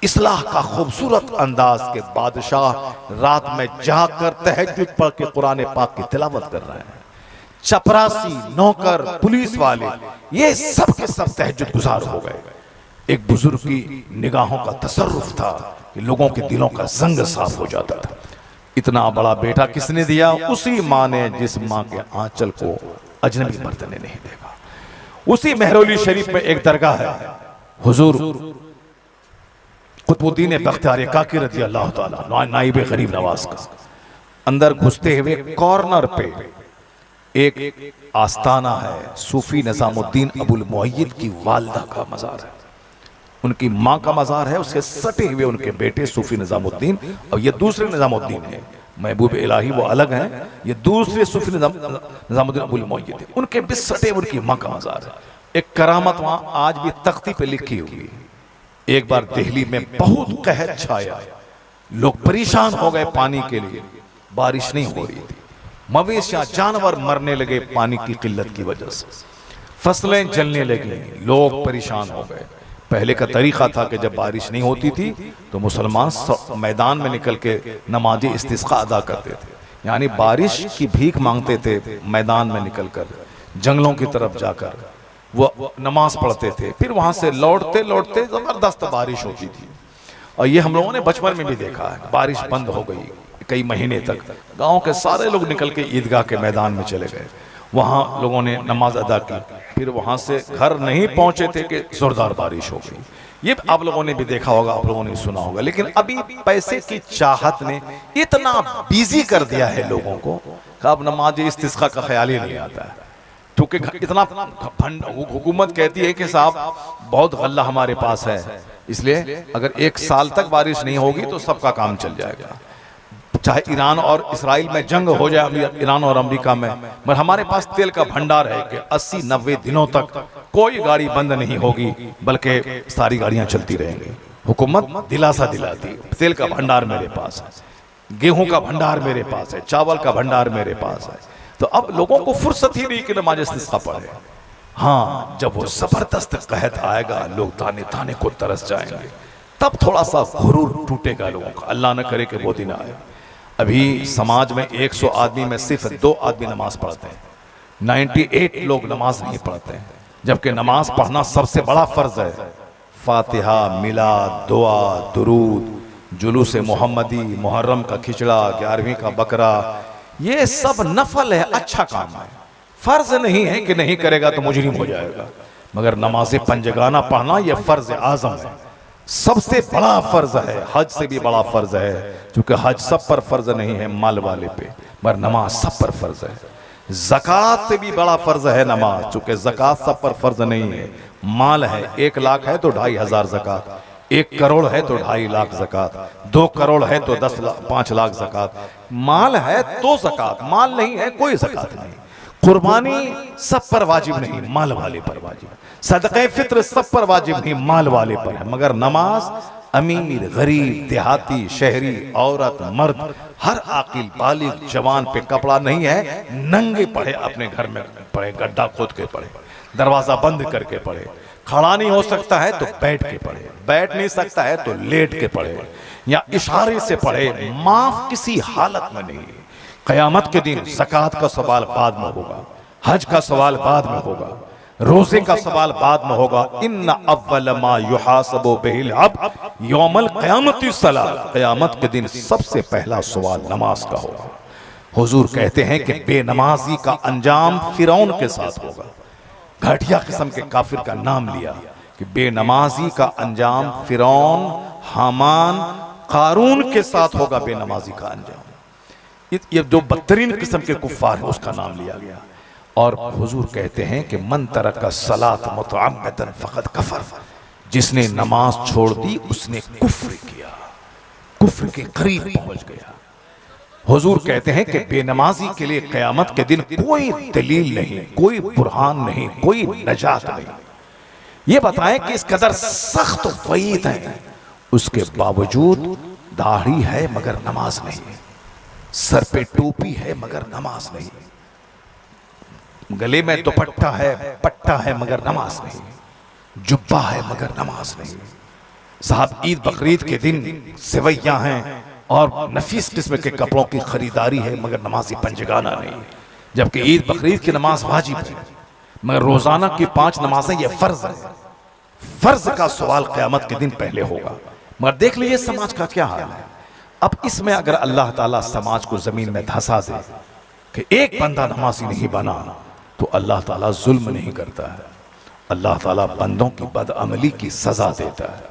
इस्लाह का खूबसूरत अंदाज के बादशाह रात में जाकर तहज्जुद पढ़ के कुरान पाक की तिलावत कर रहे हैं। चपरासी, नौकर, पुलिस वाले, ये सब के सब तहज्जुद गुजार हो गए। एक बुजुर्ग की निगाहों का तसर्रुफ था कि लोगों के दिलों का जंग साफ हो जाता था। इतना बड़ा बेटा किसने दिया? उसी माँ ने जिस माँ के आंचल को अजनबी मर्द ने नहीं देखा। उसी मेहरौली शरीफ में एक दरगाह है, हुजूर कुतुबुद्दीन बख्तियार काकी रज़ी अल्लाह ताला नाइब गरीब नवाज का। अंदर घुसते हुए कॉर्नर पे एक आस्ताना है, सूफी निजामुद्दीन अबुल मुअय्यद की वालदा का मज़ार है। उनकी माँ का मज़ार है, उसके सटे हुए उनके बेटे सूफी निजामुद्दीन, और ये दूसरे निजामुद्दीन है। महबूब इलाही वो अलग हैं, ये दूसरे सूफी निजामुद्दीन अबुल मुअय्यद है। उनके भी सटे उनकी माँ का मज़ार है। एक करामत वहाँ आज भी तख्ती पे लिखी हुई। एक बार दिल्ली में बहुत कहर छाया, लोग परेशान हो गए पानी के लिए, बारिश नहीं हो रही थी, मवेशियां जानवर मरने लगे पानी की किल्लत की वजह से, फसलें जलने लगी, लोग परेशान हो गए। पहले का तरीका था कि जब बारिश नहीं होती थी तो मुसलमान मैदान में निकल के नमाज इस्तिस्का अदा करते थे, यानी बारिश की भीख मांगते थे। मैदान में निकलकर जंगलों की तरफ जाकर वो नमाज पढ़ते थे। फिर वहां से लौटते लौटते जबरदस्त बारिश होती थी, और ये हम लोगों ने बचपन में भी देखा है। बारिश बंद हो गई, कई महीने तक गांव के सारे लोग निकल के ईदगाह के मैदान में चले गए, वहां लोगों ने नमाज अदा की। फिर वहां से घर नहीं पहुंचे थे कि जोरदार बारिश हो गई। ये आप लोगों ने भी देखा होगा, आप लोगों ने भी सुना होगा। लेकिन अभी पैसे की चाहत ने इतना बिजी कर दिया है लोगों को कि अब नमाज इस्तिस्का का ख्याल ही नहीं आता है, क्योंकि इतना हुकूमत कहती है कि साहब बहुत गल्ला हमारे पास है, इसलिए अगर 1 साल तक बारिश नहीं होगी तो सबका काम चल जाएगा। चाहे ईरान और इसराइल में जंग हो जाए, ईरान और अमेरिका में, मगर हमारे पास तेल का भंडार है कि 80-90 दिनों तक कोई गाड़ी बंद नहीं होगी, बल्कि सारी गाड़ियां चलती रहेंगी। हुकूमत दिलासा दिलाती है, तेल का भंडार मेरे पास है, गेहूं का भंडार मेरे पास है, चावल का भंडार मेरे पास है। तो अब लोगों को फुर्सत ही नहीं कि नमाज इस्तिस्का पढ़े। हाँ, जब वो जबरदस्त कहत आएगा, लोग ताने ताने को तरस जाएंगे, तब थोड़ा सा गुरूर टूटेगा लोगों का। अल्लाह न करे कि वो दिन आए। अभी समाज में 100 आदमी में सिर्फ 2 आदमी नमाज पढ़ते हैं, 98 लोग नमाज नहीं पढ़ते हैं, जबकि नमाज पढ़ना सबसे बड़ा फर्ज है। फातिहा, मिलाद, दुआ, दुरूद, जुलूस मोहम्मदी, मुहर्रम का खिचड़ा, 11वीं का बकरा, ये सब नफल है, अच्छा काम है, फर्ज नहीं है कि नहीं करेगा तो मुजरिम हो जाएगा। मगर नमाज पंजगाना पढ़ना यह फर्ज आजम है, सबसे बड़ा फर्ज है, हज से भी बड़ा फर्ज है, क्योंकि हज सब पर फर्ज नहीं है माल वाले पे, मगर नमाज सब पर फर्ज है। ज़कात से भी बड़ा फर्ज है नमाज, चूंकि ज़कात सब पर फर्ज नहीं है। माल है 1 लाख है तो 2500 ज़कात, 1 करोड़ है तो 2.5 लाख ज़कात, 2 करोड़ है तो 5 लाख ज़कात। माल है तो ज़कात, माल नहीं है कोई ज़कात नहीं। कुर्बानी सब पर वाजिब नहीं, माल वाले पर वाजिब। सदक़े फित्र सब पर वाजिब नहीं, माल वाले पर है। मगर नमाज अमीर, गरीब, देहाती, शहरी, औरत, मर्द, हर आकिल बालिग जवान पे कपड़ा नहीं है, नंगे पढ़े अपने घर में पढ़े, गड्ढा खोद के पढ़े, दरवाजा बंद करके पढ़े। खड़ा नहीं हो सकता है तो बैठ के पढ़े, बैठ नहीं सकता है तो लेट के पढ़े या इशारे से पढ़े। माफ किसी हालत में नहीं। क़यामत के दिन ज़कात का सवाल बाद में होगा, हज का सवाल बाद में होगा, रोजे का सवाल बाद में होगा। इन्ना अव्वल मा युहासबु बिहिल अब्द यौमल क़यामति सलात, क़यामत के दिन सबसे पहला सवाल नमाज का होगा। हुजूर कहते हैं कि बेनमाजी का अंजाम फिरौन के साथ होगा। घटिया किस्म के काफिर का नाम लिया कि बेनमाजी का अंजाम फिरौन, हामान, कारून के साथ होगा। बेनमाजी का अंजाम ये जो बदतरीन किस्म के कुफ्फार है उसका नाम लिया गया। और हुजूर कहते हैं कि मन तरका सलात मुतअम्मिदन फ़क़द कफ़र, जिसने नमाज छोड़ दी उसने कुफ्र किया, कुफ्र के करीब पहुंच गया। हुजूर कहते हैं कि बेनमाजी के लिए क़यामत के दिन कोई दलील नहीं, कोई बुरहान नहीं, कोई नजात नहीं। ये बताएं कि इस कदर सख्त वईद है, उसके बावजूद दाढ़ी है मगर नमाज नहीं, सर पे टोपी है मगर नमाज नहीं, गले में दुपट्टा है, पट्टा है मगर नमाज नहीं, जुब्बा है मगर नमाज नहीं। साहब ईद बकरीद के दिन सेवैयां हैं और नफीस किस्म के कपड़ों की खरीदारी है मगर नमाजी पंजगाना नहीं। जबकि ईद बकरीद की नमाज वाजिब है मगर रोजाना की 5 नमाजें ये फर्ज है। फर्ज का सवाल क़यामत के दिन पहले होगा। मगर देख लीजिए समाज का क्या हाल है। अब इसमें अगर अल्लाह ताला समाज को जमीन में धंसा दे कि एक बंदा नमाजी नहीं बना तो अल्लाह ताला जुल्म नहीं करता है, अल्लाह ताला बंदों की बदअमली की सजा देता है।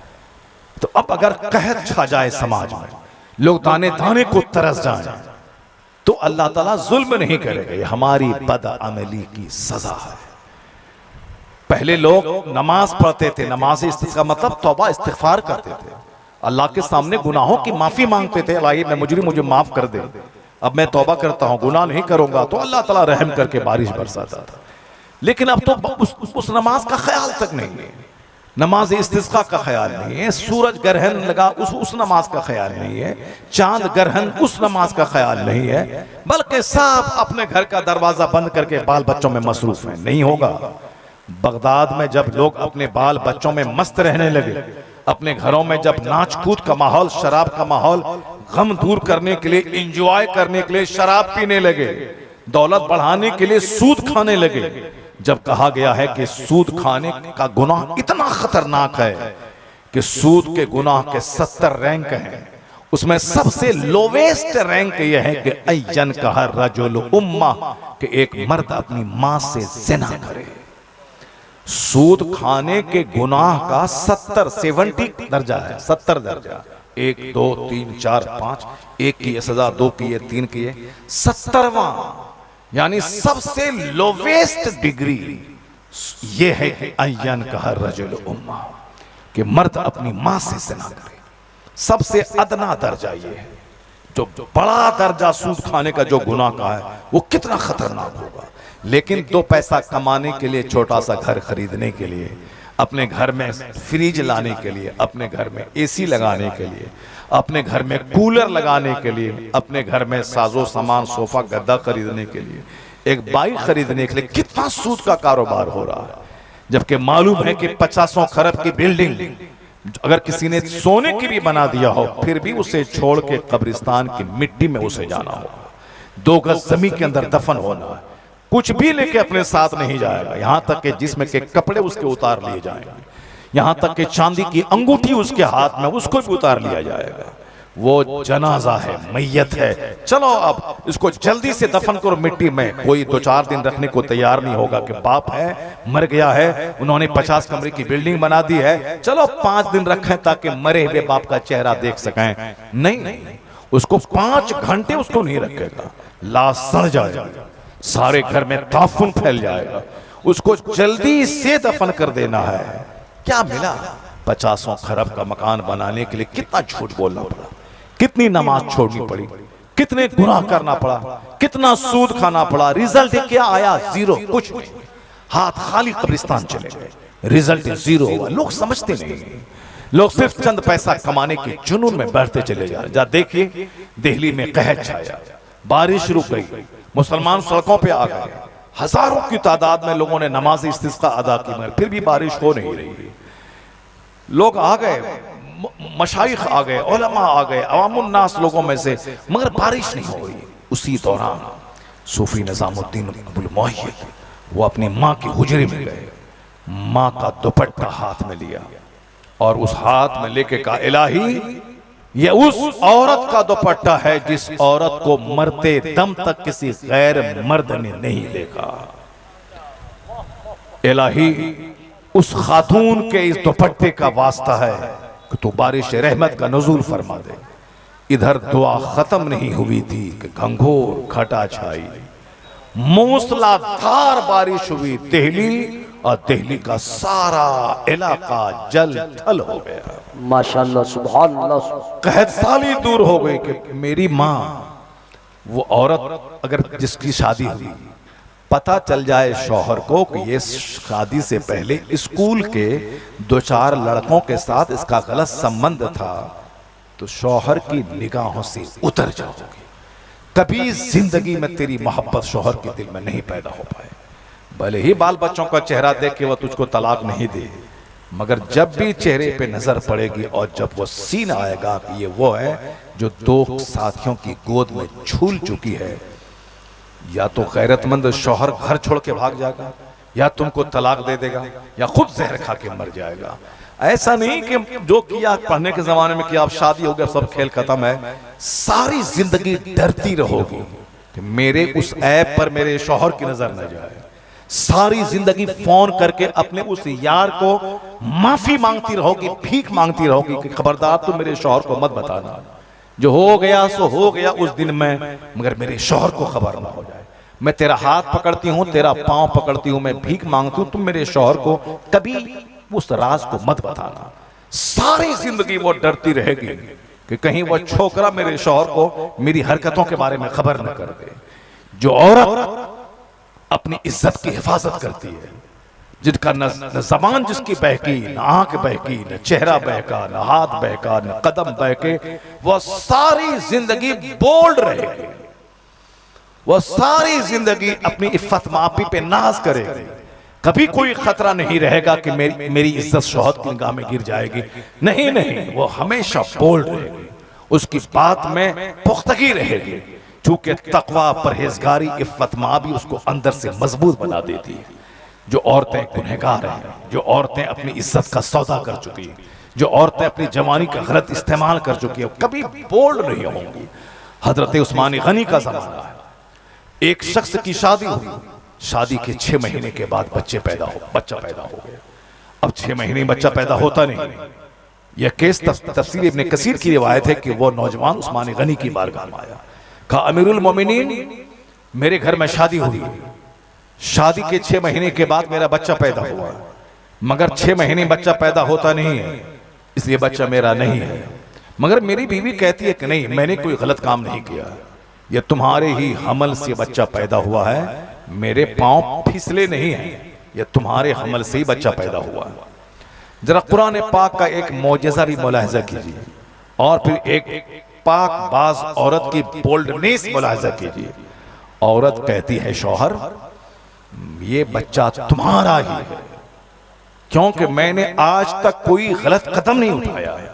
तो अब अगर कहत छा जाए समाज में, लोग दाने दाने को तरस जाएं, तो अल्लाह ताला जुल्म नहीं करेगा, ये हमारी बदअमली की सजा है। पहले लोग नमाज पढ़ते थे, नमाज इस्तिस्का मतलब तौबा इस्तिग़फ़ार करते थे, अल्लाह के सामने गुनाहों की माफी मांगते थे। अल्लाह मैं मुजरिम, मुझे माफ कर दे, अब मैं तौबा करता हूं, गुनाह नहीं करूंगा। तो अल्लाह ताला रहम करके बारिश बरसाता था। लेकिन अब तो उस नमाज का ख्याल तक नहीं है, नमाज इस्तिस्का का ख्याल नहीं है, सूरज ग्रहण लगा उस नमाज का ख्याल नहीं है, चांद ग्रहण उस नमाज का ख्याल नहीं है, बल्कि सब अपने घर का दरवाजा बंद करके बाल बच्चों में मसरूफ है। नहीं होगा। बगदाद में जब लोग अपने बाल बच्चों में मस्त रहने लगे, अपने घरों में जब नाच कूद का माहौल, शराब का माहौल, गम दूर करने के लिए, इंजॉय करने के लिए शराब पीने लगे, दौलत बढ़ाने के लिए सूद खाने लगे, जब कहा गया है कि सूद खाने का गुनाह इतना खतरनाक है कि सूद के गुनाह के 70 रैंक हैं, उसमें सबसे लोवेस्ट रैंक यह है कि अय्यन कहा रजुल उम्मा, कि एक मर्द अपनी मां से ज़िना करे। सूद खाने के गुनाह का 70 दर्जा है, 70 दर्जा, 1 2 3 4 5, 1 की सजा, 2 की, 3 की, 70वां, यानी सबसे लोवेस्ट डिग्री ये है कि अय्यन कहा रजुल उम्मा, कि मर्द अपनी मां से ज़िना करे। सबसे अदना दर्जा ये है। जो बड़ा दर्जा सूद खाने का जो गुनाह का है वो कितना खतरनाक होगा। लेकिन 2 पैसा कमाने के लिए, छोटा सा घर खरीदने के लिए, अपने घर में फ्रिज लाने के लिए, अपने घर में एसी लगाने के लिए, अपने घर में कूलर लगाने के लिए, अपने घर में साजो सामान, सोफा गद्दा खरीदने के लिए, एक बाइक खरीदने के लिए कितना सूद का कारोबार हो रहा है। जबकि मालूम है कि 50 खरब की बिल्डिंग अगर किसी ने सोने की भी बना दिया हो, फिर भी उसे छोड़ के कब्रिस्तान की मिट्टी में उसे जाना होगा, 2 गज जमीन के अंदर दफन होना है, कुछ भी लेके अपने साथ नहीं जाएगा, यहां तक कि जिसमें के कपड़े उसके उतार लिए जाएंगे, यहां तक कि चांदी की अंगूठी उसके हाथ में उसको भी उतार लिया जाएगा। वो जनाजा है, मैयत है, चलो अब इसको जल्दी से दफन करो मिट्टी में। कोई 2-4 दिन रखने को तैयार नहीं होगा कि बाप है, मर गया है, उन्होंने 50 कमरे की बिल्डिंग बना दी है, चलो 5 दिन रखें ताकि मरे हुए बाप का चेहरा देख सकें। नहीं, उसको 5 घंटे उसको नहीं रखेगा, लाश सड़ जाएगा, सारे घर में ताफुन फैल जाएगा, उसको जल्दी से दफन कर देना है। क्या मिला? 50 खरब का मकान बनाने के लिए कितना झूठ बोलना पड़ा, कितनी नमाज छोड़नी पड़ी, कितने गुनाह करना पड़ा, कितना सूद खाना पड़ा। रिजल्ट क्या आया? जीरो, कुछ नहीं। हाथ खाली कब्रिस्तान चले गए, रिजल्ट जीरो हुआ। लोग समझते नहीं, लोग सिर्फ चंद पैसा कमाने के जुनून में बढ़ते चले जा रहे। जा देखिए दिल्ली में कहर छाया, बारिश रुक गई, मुसलमान सड़कों पे आ गए, हजारों की तादाद में लोगों ने नमाज इस्तिस्का अदा की, मगर फिर भी बारिश हो नहीं रही। लोग आ गए, मशाइख आ गए, उलमा आ गए, अवामुन्नास लोगों में से, मगर बारिश नहीं हो रही। उसी दौरान सूफी निजामुद्दीन अबुल मुअय्यद वो अपनी माँ की हुजरे में गए, माँ का दुपट्टा हाथ में लिया और उस हाथ में लेके कहा, इलाही ये उस औरत का दुपट्टा है जिस औरत को मरते दम तक किसी गैर मर्द ने नहीं देखा। इलाही उस खातून के इस दुपट्टे का वास्ता है कि तू बारिश रहमत का नुज़ूल फरमा दे। इधर दुआ खत्म नहीं हुई थी कि घंघोर घटा छाई, मूसलाधार बारिश हुई। दिल्ली और दिल्ली का सारा इलाका जल थल हो गया। माशाअल्लाह, सुभान अल्लाह। कहत साली दूर हो गई कि मेरी माँ, वो औरत अगर जिसकी शादी हुई, पता चल जाए शौहर को कि ये शादी से पहले स्कूल के 2-4 लड़कों के साथ इसका गलत संबंध था, तो शौहर की निगाहों से उतर जाओगी। कभी जिंदगी में तेरी मोहब्बत शौहर के दिल में नहीं पैदा हो पाए। भले ही बाल बच्चों का चेहरा देख के वह तुझको तलाक नहीं दे, मगर जब भी चेहरे पे नजर पड़ेगी और जब वो सीन आएगा कि ये वो है जो 2 साथियों की गोद में झूल चुकी है, या तो गैरतमंद शौहर घर छोड़ के भाग जाएगा, या तुमको तलाक दे देगा, या खुद जहर खा के मर जाएगा। ऐसा नहीं कि जो किया पढ़ने के जमाने में कि आप शादी हो गया सब खेल खत्म है। सारी जिंदगी डरती रहोगी कि मेरे उस ऐप पर मेरे शौहर की नजर न जाए। सारी जिंदगी फोन करके अपने उस यार को माफी मांगती रहोगी, भीख मांगती रहोगी कि खबरदार तुम मेरे शौहर को मत बताना, जो हो गया सो हो गया उस दिन में, मगर मेरे शौहर को खबर ना हो जाए। मैं तेरा हाथ पकड़ती हूँ, तेरा पांव पकड़ती हूँ, मैं भीख मांगती हूँ, तुम मेरे शौहर को कभी उस राज को मत बताना। सारी जिंदगी वो डरती रहेगी कि कहीं वो छोकरा मेरे शौहर को मेरी हरकतों के बारे में खबर न कर दे। जो औरत अपनी इज्जत की हिफाजत करती है, जिनका न जबान जिसकी बहकी, न आंख बहकी, न चेहरा बहका, न हाथ बहका, न कदम बहके, वह सारी जिंदगी बोल्ड रहेगी। वह सारी जिंदगी अपनी इफ्फत मापी पे नाज करेगी। कभी कोई खतरा नहीं रहेगा कि मेरी इज्जत शौहर की निगाह में गिर जाएगी। नहीं नहीं, वो हमेशा बोल्ड रहेगी, उसकी बात में पुख्तगी रहेगी, चूंकि तकवा, परहेजगारी, इफ्फत माबी उसको अंदर से मजबूत बना देती है। जो औरतें गुनहगार हैं, जो औरतें अपनी इज्जत का सौदा कर चुकी हैं, जो औरतें अपनी जवानी का गलत इस्तेमाल कर चुकी हैं, कभी बोल्ड नहीं होंगी। हजरत उस्मान गनी का जमाना है, एक शख्स की शादी हुई, शादी के 6 महीने के बाद बच्चा पैदा हो गया। अब 6 महीने बच्चा पैदा होता नहीं। यह केस तफसीर इब्न कसीर की रिवायत है कि वो नौजवान उस्मान गनी की बारगाह में आया, कहा अमीरुल मोमिनीन, मेरे घर में शादी हुई, शादी के 6 महीने के बाद मेरा बच्चा पैदा हुआ, मगर 6 महीने बच्चा पैदा होता नहीं है, इसलिए बच्चा मेरा नहीं है। मगर मेरी बीवी कहती है कि नहीं, मैंने कोई गलत काम नहीं किया, यह तुम्हारे ही हमल से बच्चा पैदा हुआ है, मेरे पांव फिसले नहीं हैं, यह तुम्हारे हमल से ही बच्चा पैदा हुआ है। जरा कुरान पाक का एक मौजज़ा भी मुलाहिजा कीजिए और फिर एक पाक बाज औरत की बोल्डनेस मुलाहिजा कीजिए। औरत कहती है शौहर, ये बच्चा तुम्हारा ही है, क्योंकि मैंने आज तक कोई गलत कदम नहीं उठाया है।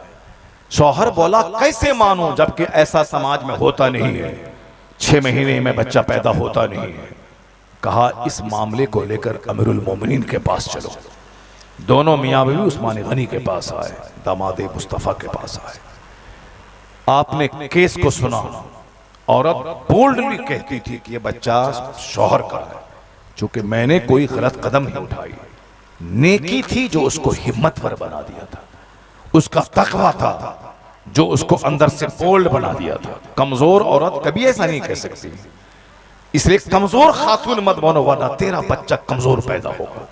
शौहर बोला कैसे मानूं जबकि ऐसा समाज में होता नहीं है, 6 महीने में बच्चा पैदा होता नहीं है। कहा इस मामले को लेकर अमीरुल मोमिनीन के पास चलो। दोनों मियां बीवी उस्मान गनी के पास आए, दामाद मुस्तफा के पास आए। आपने केस को सुना। औरत बोल्डली कहती थी कि यह बच्चा शौहर का है, चूंकि मैंने कोई गलत कदम नहीं उठाई। नेकी थी जो उसको हिम्मतवर बना दिया था, उसका तकवा था जो उसको अंदर से बोल्ड बना दिया था। कमजोर औरत कभी ऐसा नहीं कह सकती। इसलिए कमजोर खातून मत बनो, वरना तेरा बच्चा कमजोर पैदा होगा,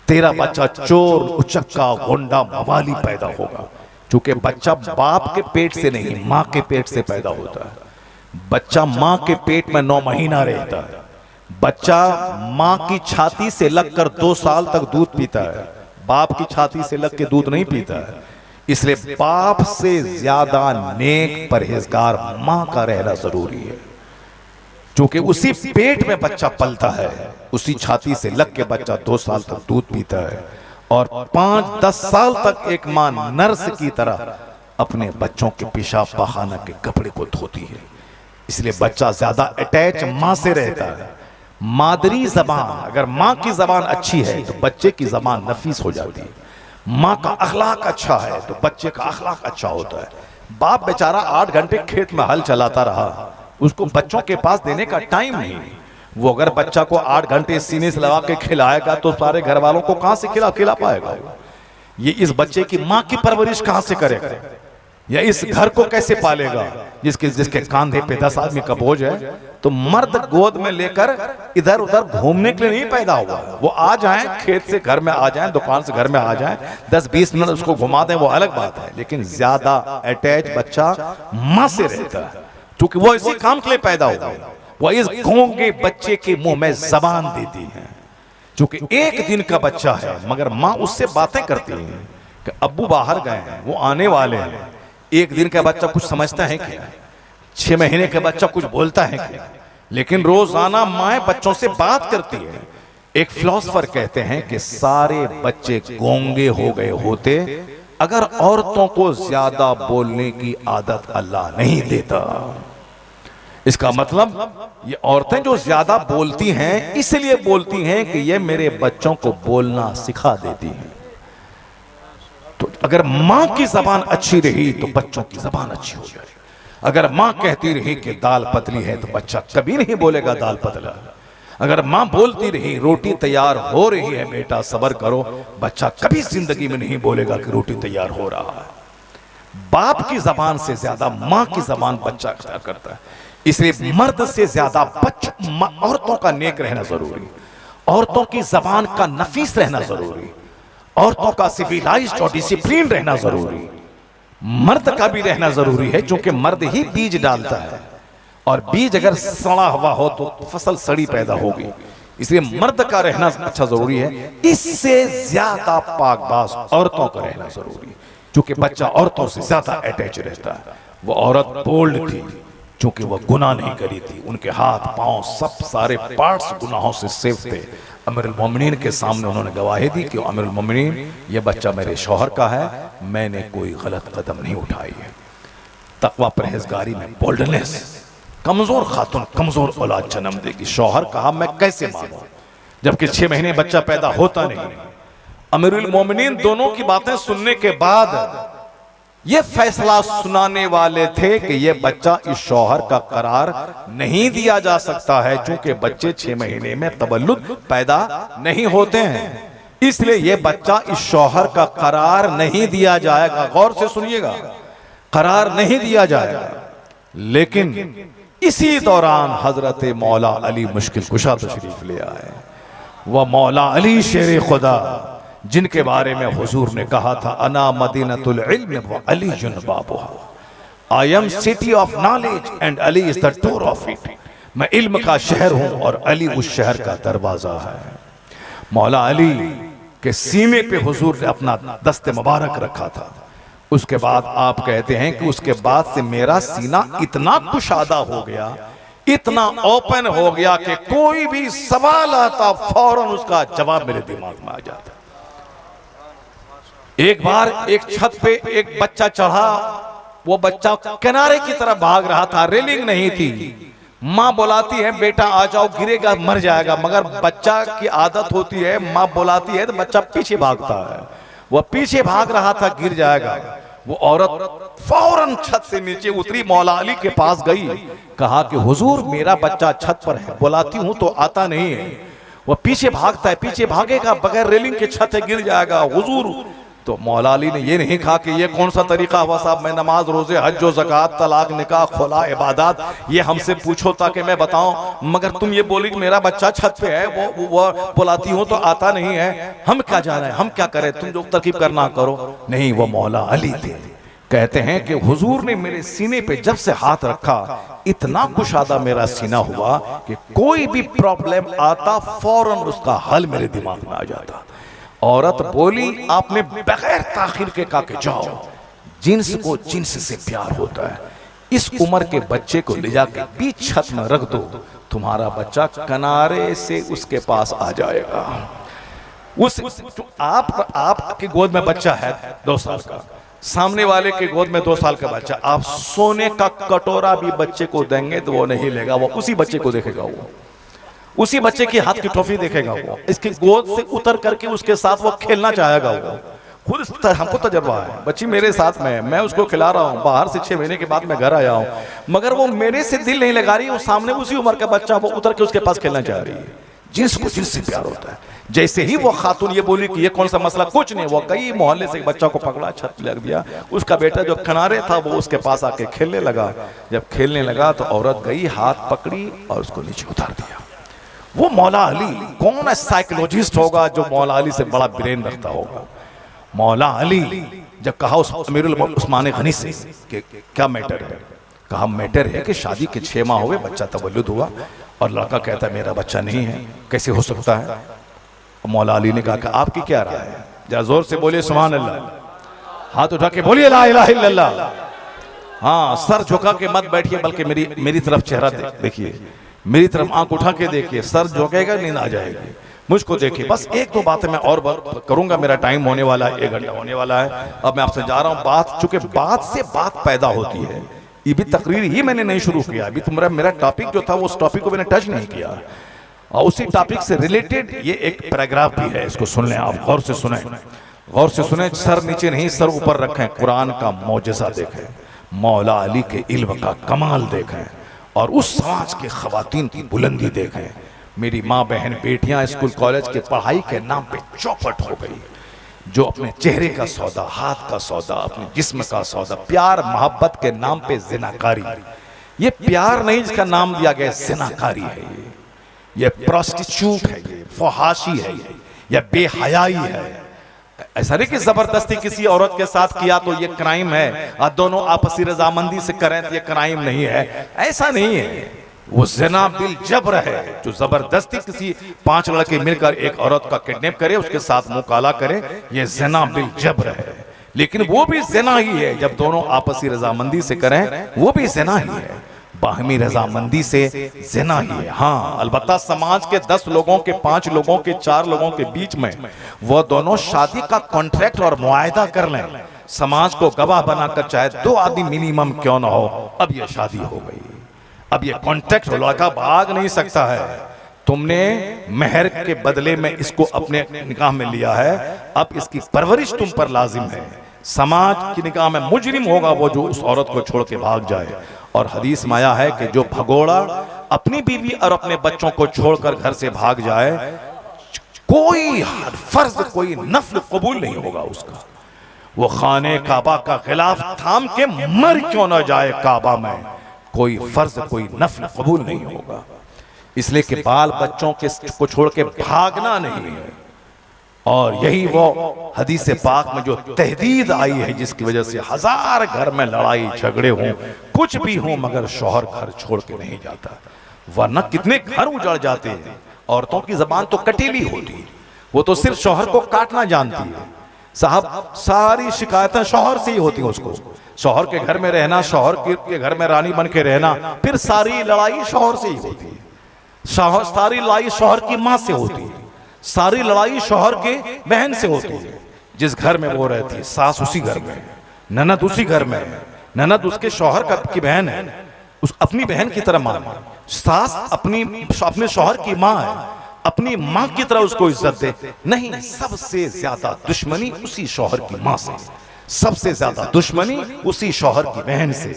तेरा बच्चा चोर, उचक्का, गुंडा, मवाली पैदा होगा। क्योंकि बच्चा बाप के पेट से नहीं, माँ के पेट से पैदा होता है। बच्चा माँ के पेट में 9 महीना रहता है। बच्चा माँ की छाती से लगकर 2 साल तक दूध पीता है, बाप की छाती से लग के दूध नहीं पीता है। इसलिए बाप से ज्यादा नेक परहेजगार माँ का रहना जरूरी है, क्योंकि उसी पेट में बच्चा पलता है, उसी छाती से लग के बच्चा 2 साल तक दूध पीता है और 5-10 साल तक एक माँ नर्स की तरह अपने बच्चों के पेशाब पाखाना के कपड़े को धोती है। इसलिए बच्चा ज्यादा अटैच माँ से रहता है। मादरी जबान, अगर माँ की जबान अच्छी है तो बच्चे की जबान नफीस हो जाती है। माँ का अखलाक अच्छा है तो बच्चे का अखलाक अच्छा होता है। बाप बेचारा 8 घंटे खेत में हल चलाता रहा, उसको बच्चों के पास देने का टाइम नहीं। वो अगर बच्चा को 8 घंटे सीने से लगा के खिलाएगा तो सारे घर वालों को कहां से खिला पाएगा? ये इस बच्चे की माँ की परवरिश कहां से करेगा, या इस घर को कैसे पालेगा जिसके कांधे पे 10 आदमी का बोझ है? तो मर्द गोद में लेकर इधर उधर घूमने के लिए नहीं पैदा हुआ। वो आ जाएं, खेत से घर में आ जाएं, दुकान से घर में आ जाएं, 10-20 मिनट उसको घुमा दें, वो अलग बात है। लेकिन ज्यादा अटैच बच्चा माँ से रहता है, क्योंकि वो इसी काम के लिए पैदा हुआ। वो इस गूंगे बच्चे के मुंह में जबान देती है, क्योंकि 1 दिन का बच्चा है मगर माँ उससे बातें करती है कि अब्बू बाहर गए हैं, वो आने वाले हैं। 1 दिन का बच्चा कुछ समझता है क्या? 6 महीने का बच्चा कुछ बोलता है क्या? लेकिन रोजाना माँ बच्चों से बात करती है। एक फिलोसोफर कहते हैं कि सारे बच्चे गूंगे हो गए होते अगर औरतों को ज्यादा बोलने की आदत अल्लाह नहीं देता। इसका मतलब ये औरतें जो ज्यादा बोलती हैं इसलिए बोलती हैं कि ये मेरे बच्चों को बोलना सिखा देती हैं। तो अगर माँ की जबान अच्छी रही तो बच्चों की जबान अच्छी हो जाएगी। अगर माँ कहती रही कि दाल पतली है तो बच्चा कभी नहीं बोलेगा दाल पतला। अगर माँ बोलती रही रोटी तैयार हो रही है बेटा सब्र करो, बच्चा कभी जिंदगी में नहीं बोलेगा कि रोटी तैयार हो रहा है। बाप की जबान से ज्यादा माँ की जबान बच्चा अख्तियार करता है। इसलिए मर्द से ज्यादा औरतों का नेक रहना जरूरी, औरतों की जबान का नफीस रहना जरूरी, औरतों का सिविलाइज्ड और डिसिप्लिन रहना जरूरी। मर्द का भी रहना जरूरी है, क्योंकि मर्द ही बीज डालता है और बीज अगर सड़ा हुआ हो तो फसल सड़ी पैदा होगी। इसलिए मर्द का रहना अच्छा जरूरी है। इससे ज्यादा पाकबाज औरतों का रहना जरूरी, क्योंकि बच्चा औरतों से ज्यादा अटैच रहता है। वो औरत बोल्ड थी क्योंकि वह गुनाह नहीं करी थी, उनके हाथ पांव सब सारे पार्ट्स गुनाहों से सेफ थे। अमीरुल मोमिनीन के सामने उन्होंने गवाही दी कि अमीरुल मोमिनीन ये बच्चा मेरे शौहर का है, मैंने कोई गलत कदम नहीं उठाई है। तकवा परहेजगारी में बोल्डनेस, कमजोर खातून कमजोर औलाद जन्म देगी। शौहर कहा मैं कैसे मानूं जबकि 6 महीने बच्चा पैदा होता नहीं। अमीरुल मोमिनीन दोनों की बातें सुनने के बाद ये फैसला सुनाने वाले थे कि ये बच्चा इस शौहर का करार नहीं दिया जा सकता है, क्योंकि बच्चे 6 महीने में तबल्लुद पैदा नहीं होते हैं। इसलिए ये बच्चा इस शौहर का करार नहीं दिया जाएगा। गौर से सुनिएगा, करार नहीं दिया जाएगा। लेकिन इसी दौरान हजरत मौला अली मुश्किल कुशा तशरीफ ले आए। वह मौला अली शेर खुदा जिनके बारे में हुजूर ने कहा था अना मदीनतुल इल्म व अली जुन बाबुहा, I am city of knowledge and Ali is the door of it. मैं इल्म का शहर हूं और अली उस शहर का दरवाजा है। मौला अली के सीने पे हुजूर ने अपना दस्ते मुबारक रखा था। उसके बाद आप कहते हैं कि उसके बाद से मेरा सीना इतना कुशादा हो गया, इतना ओपन हो गया कि कोई भी सवाल आता फौरन उसका जवाब मेरे दिमाग में आ जाता। एक बार एक छत पे एक बच्चा चढ़ा, वो बच्चा किनारे की तरफ भाग रहा था, रेलिंग नहीं थी। माँ बुलाती है बेटा आ जाओ, गिरेगा मर जाएगा, मगर बच्चा की आदत होती है माँ बुलाती है तो बच्चा पीछे भागता है। वह पीछे भाग रहा था, गिर जाएगा। वो औरत फौरन छत से नीचे उतरी, मौला अली के पास गई, कहा कि हुजूर मेरा बच्चा छत पर है, बुलाती हूं तो आता नहीं है। वह पीछे भागता है, पीछे भागेगा बगैर रेलिंग के छत से गिर जाएगा। हुजूर तो मौला अली ने ये नहीं कहा कि ये कौन सा तरीका हुआ साहब, मैं नमाज रोजे हज व ज़कात तलाक निकाह खुला इबादत ये हमसे पूछो ताकि मैं बताऊं, मगर तुम ये बोली कि मेरा बच्चा छत पे है, वो बुलाती हूं तो आता नहीं है, हम क्या जा रहे हैं, हम क्या करें, तुम जो तरकीब करना करो। नहीं, वो मौला अली थे। कहते हैं कि हुजूर ने मेरे सीने पे जब से हाथ रखा इतना कुशादा मेरा सीना हुआ कि कोई भी प्रॉब्लम आता फौरन उसका हल मेरे दिमाग में आ जाता। औरत बोली, आपने बगैर ताखिर के कहा कि जाओ, जिन्स को जिन्स से प्यार होता है, इस उम्र के बच्चे को ले जाके बीच छत में रख दो, तुम्हारा बच्चा किनारे से उसके पास आ जाएगा। आपके गोद में बच्चा है 2 साल का, सामने वाले के गोद में 2 साल का बच्चा, आप सोने का कटोरा भी बच्चे को देंगे तो वो नहीं लेगा, वो उसी बच्चे को देखेगा, वो उसी बच्चे के हाथ की टॉफी देखेगा, वो इसकी गोद से उतर करके उसके साथ वो खेलना चाहेगा। वो खुद हमको तजर्बा है, बच्ची मेरे साथ में, मैं उसको खिला रहा हूँ, बाहर से 6 महीने के बाद मैं घर आया हूँ, मगर वो मेरे से दिल नहीं लगा रही, वो सामने उसी उम्र का बच्चा वो उतर के उसके पास खेलना चाह रही है। जिसको जिनसे प्यार होता है। जैसे ही वो खातून ये बोली कि ये कौन सा मसला, कुछ नहीं, वो कई मोहल्ले से एक बच्चा को पकड़ा, छत लग दिया, उसका बेटा जो किनारे था वो उसके पास आके खेलने लगा। जब खेलने लगा तो औरत गई, हाथ पकड़ी और उसको नीचे उतार दिया। वो मौला अली, कौन साइकोलॉजिस्ट होगा जो मौला अली से बड़ा ब्रेन रखता होगा। मौला अली जब कहा उस अमीरुल उस्मान गनी से कि क्या मैटर है, कहा मैटर है कि शादी के 6 माह हुए, बच्चा तवल्लुद हुआ और लड़का कहता है मेरा बच्चा नहीं है, कैसे हो सकता है। मौला अली ने कहा कि आपकी क्या राय है, जरा जोर से बोलिए सुभान अल्लाह, हाथ उठा के बोलिए ला इलाहा इल्लल्लाह। हाँ, सर झुका के मत बैठिए, बल्कि मेरी तरफ चेहरा देखिए, मेरी तरफ आंख उठा के देखिए, सर झुकेगा नींद आ जाएगी, मुझको देखिए। बस 1-2 बातें मैं और करूंगा, मेरा टाइम होने वाला है, 1 घंटा होने वाला है। अब मैं आपसे जा रहा हूं, बात चूंकि बात से बात पैदा होती है, ये भी तकरीर ही मैंने नहीं शुरू किया, अभी तुम्हारा मेरा टॉपिक जो था वो उस टॉपिक को मैंने टच नहीं किया, और उसी टॉपिक से रिलेटेड ये एक पैराग्राफ भी है, इसको सुन लें आप, गौर से सुने, गौर से सुने, सर नीचे नहीं सर ऊपर रखें, कुरान का मौजज़ा देखें, मौला अली के इल्म का कमाल देखें और उस समाज के खवातीन की बुलंदी देखें। मेरी माँ बहन बेटियां स्कूल कॉलेज के पढ़ाई के नाम पे चौपट हो गई, जो अपने चेहरे का सौदा, हाथ का सौदा, अपने जिस्म का सौदा, प्यार मोहब्बत के नाम पे जिनाकारी, ये प्यार नहीं जिसका नाम दिया गया, जिनाकारी है, ये प्रोस्टिट्यूट है, ये फहाशी है, ये बेहयाई है। ऐसा नहीं कि जबरदस्ती किसी औरत के साथ किया तो ये क्राइम है, और दोनों आपसी रजामंदी से करें तो ये क्राइम नहीं है, ऐसा नहीं है। वो ज़िना बिल जबर है, जो जबरदस्ती किसी 5 लड़के मिलकर एक औरत का किडनैप करे, उसके साथ मुंह काला करे, ये ज़िना बिल जबर है। लेकिन वो भी ज़िना ही है जब दोनों आपसी रजामंदी से करें, वो भी ज़िना ही है, बाहमी रजामंदी से ज़िना ही है। हाँ, अलबत्ता समाज के 10 लोगों के, 5 लोगों के, 4 लोगों के बीच में वो दोनों शादी का कॉन्ट्रैक्ट और मुआयदा कर लें, समाज को गवाह बनाकर, चाहे 2 आदमी मिनिमम क्यों ना हो, अब ये शादी हो गई, अब ये कॉन्ट्रैक्ट, लड़का भाग नहीं सकता है, तुमने मेहर के बदले में इसको अपने निकाह में लिया है, अब इसकी परवरिश तुम पर लाजिम है। समाज की निगाह में मुजरिम होगा वो जो उस औरत को छोड़ के भाग जाए। और हदीस में आया है कि जो भगोड़ा अपनी बीवी और अपने बच्चों को छोड़कर घर से भाग जाए, कोई फर्ज, कोई नफल कबूल नहीं होगा उसका, वो खाने काबा का खिलाफ थाम के मर क्यों ना जाए काबा में, कोई फर्ज, कोई नफल कबूल नहीं होगा। इसलिए कि बाल बच्चों के को छोड़ के भागना नहीं है। और यही वो हदीस पाक में जो तहदीद आई है, जिसकी वजह से 1000 घर में लड़ाई झगड़े हों, कुछ भी हो, मगर शौहर घर छोड़ के नहीं जाता, वरना कितने घर उजड़ जाते हैं। औरतों की जबान तो कटीली होती है, वो तो सिर्फ शौहर को काटना जानती है साहब, सारी शिकायतें शौहर से ही होती हैं उसको, शौहर के घर में रहना, शौहर के घर में रानी बन के रहना, फिर सारी लड़ाई शौहर से ही होती है, सारी लड़ाई शौहर की माँ से होती है, सारी लड़ाई शौहर के बहन से होती है। जिस घर में वो रहती है, सास उसी घर में, ननद उसी घर में, ननद उसके शौहर की बहन है, उस अपनी बहन की तरह माने, सास अपने शौहर की माँ है, अपनी माँ की तरह उसको इज्जत दे। नहीं, सबसे ज्यादा दुश्मनी उसी शौहर की माँ से, सबसे ज्यादा दुश्मनी उसी शौहर की बहन से।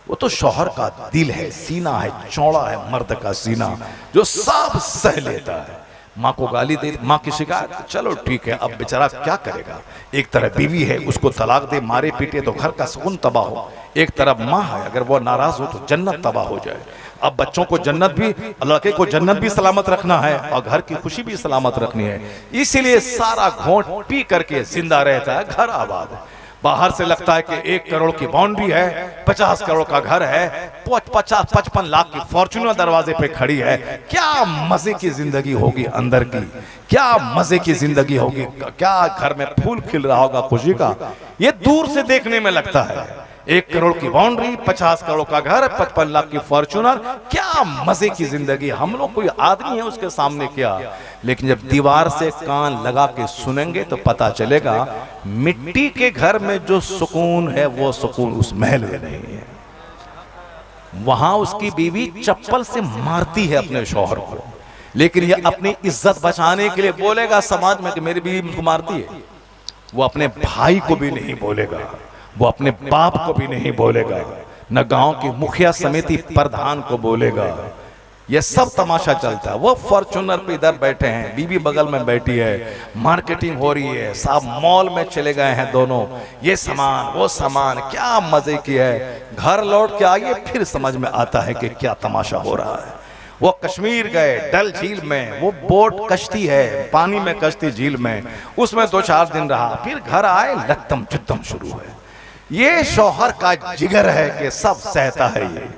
वो तो शौहर का दिल है, सीना है, चौड़ा है, मर्द का सीना जो सब सह लेता है। माँ को गाली दे, माँ की शिकायत, चलो ठीक है, अब बेचारा क्या करेगा। एक तरफ बीवी है, उसको तलाक दे, मारे पीटे तो घर का सुकून तबाह हो। एक तरफ माँ है, अगर वो नाराज हो तो जन्नत तबाह हो जाए। अब बच्चों को जन्नत भी, लड़के को जन्नत भी सलामत रखना है और घर की खुशी भी सलामत रखनी है। इसीलिए सारा घोंट पी करके जिंदा रहता है, घर आबाद है। बाहर से लगता है कि 1 करोड़ की बाउंड्री है, 50 करोड़ का घर है, 55 लाख की फॉर्च्यूनर दरवाजे पे खड़ी है। क्या मजे की जिंदगी होगी अंदर की, क्या मजे की जिंदगी होगी, क्या घर में फूल खिल रहा होगा खुशी का। ये दूर से देखने में लगता है, 1 करोड़ की बाउंड्री, 50 करोड़ का घर, 55 लाख की फॉर्च्यूनर, क्या मजे की जिंदगी। हम लोग कोई आदमी है उसके सामने क्या, लेकिन जब दीवार से कान लगा के सुनेंगे तो पता चलेगा मिट्टी के घर में जो सुकून है वो सुकून उस महल में नहीं है। वहां उसकी बीवी चप्पल से मारती है अपने शौहर को, लेकिन ये अपनी इज्जत बचाने के लिए बोलेगा समाज में कि मेरी बीवी मुझको मारती है। वो अपने भाई को भी नहीं बोलेगा, वो अपने बाप को भी नहीं बोलेगा, न गांव की मुखिया समिति प्रधान को बोलेगा। ये सब तमाशा चलता है। वो फॉर्च्यूनर पे इधर बैठे हैं, बीबी बगल में बैठी है, मार्केटिंग हो रही है, साहब मॉल में चले गए हैं दोनों, ये सामान वो सामान, क्या मजे की है। घर लौट के आइए फिर समझ में आता है कि क्या तमाशा हो रहा है। वो कश्मीर गए, डल झील में, वो बोट कश्ती है, पानी में कश्ती झील में, उसमें 2-4 दिन रहा, फिर घर आए, लत्तम चुत्तम शुरू है। ये शौहर का जिगर है कि सब सहता है। ये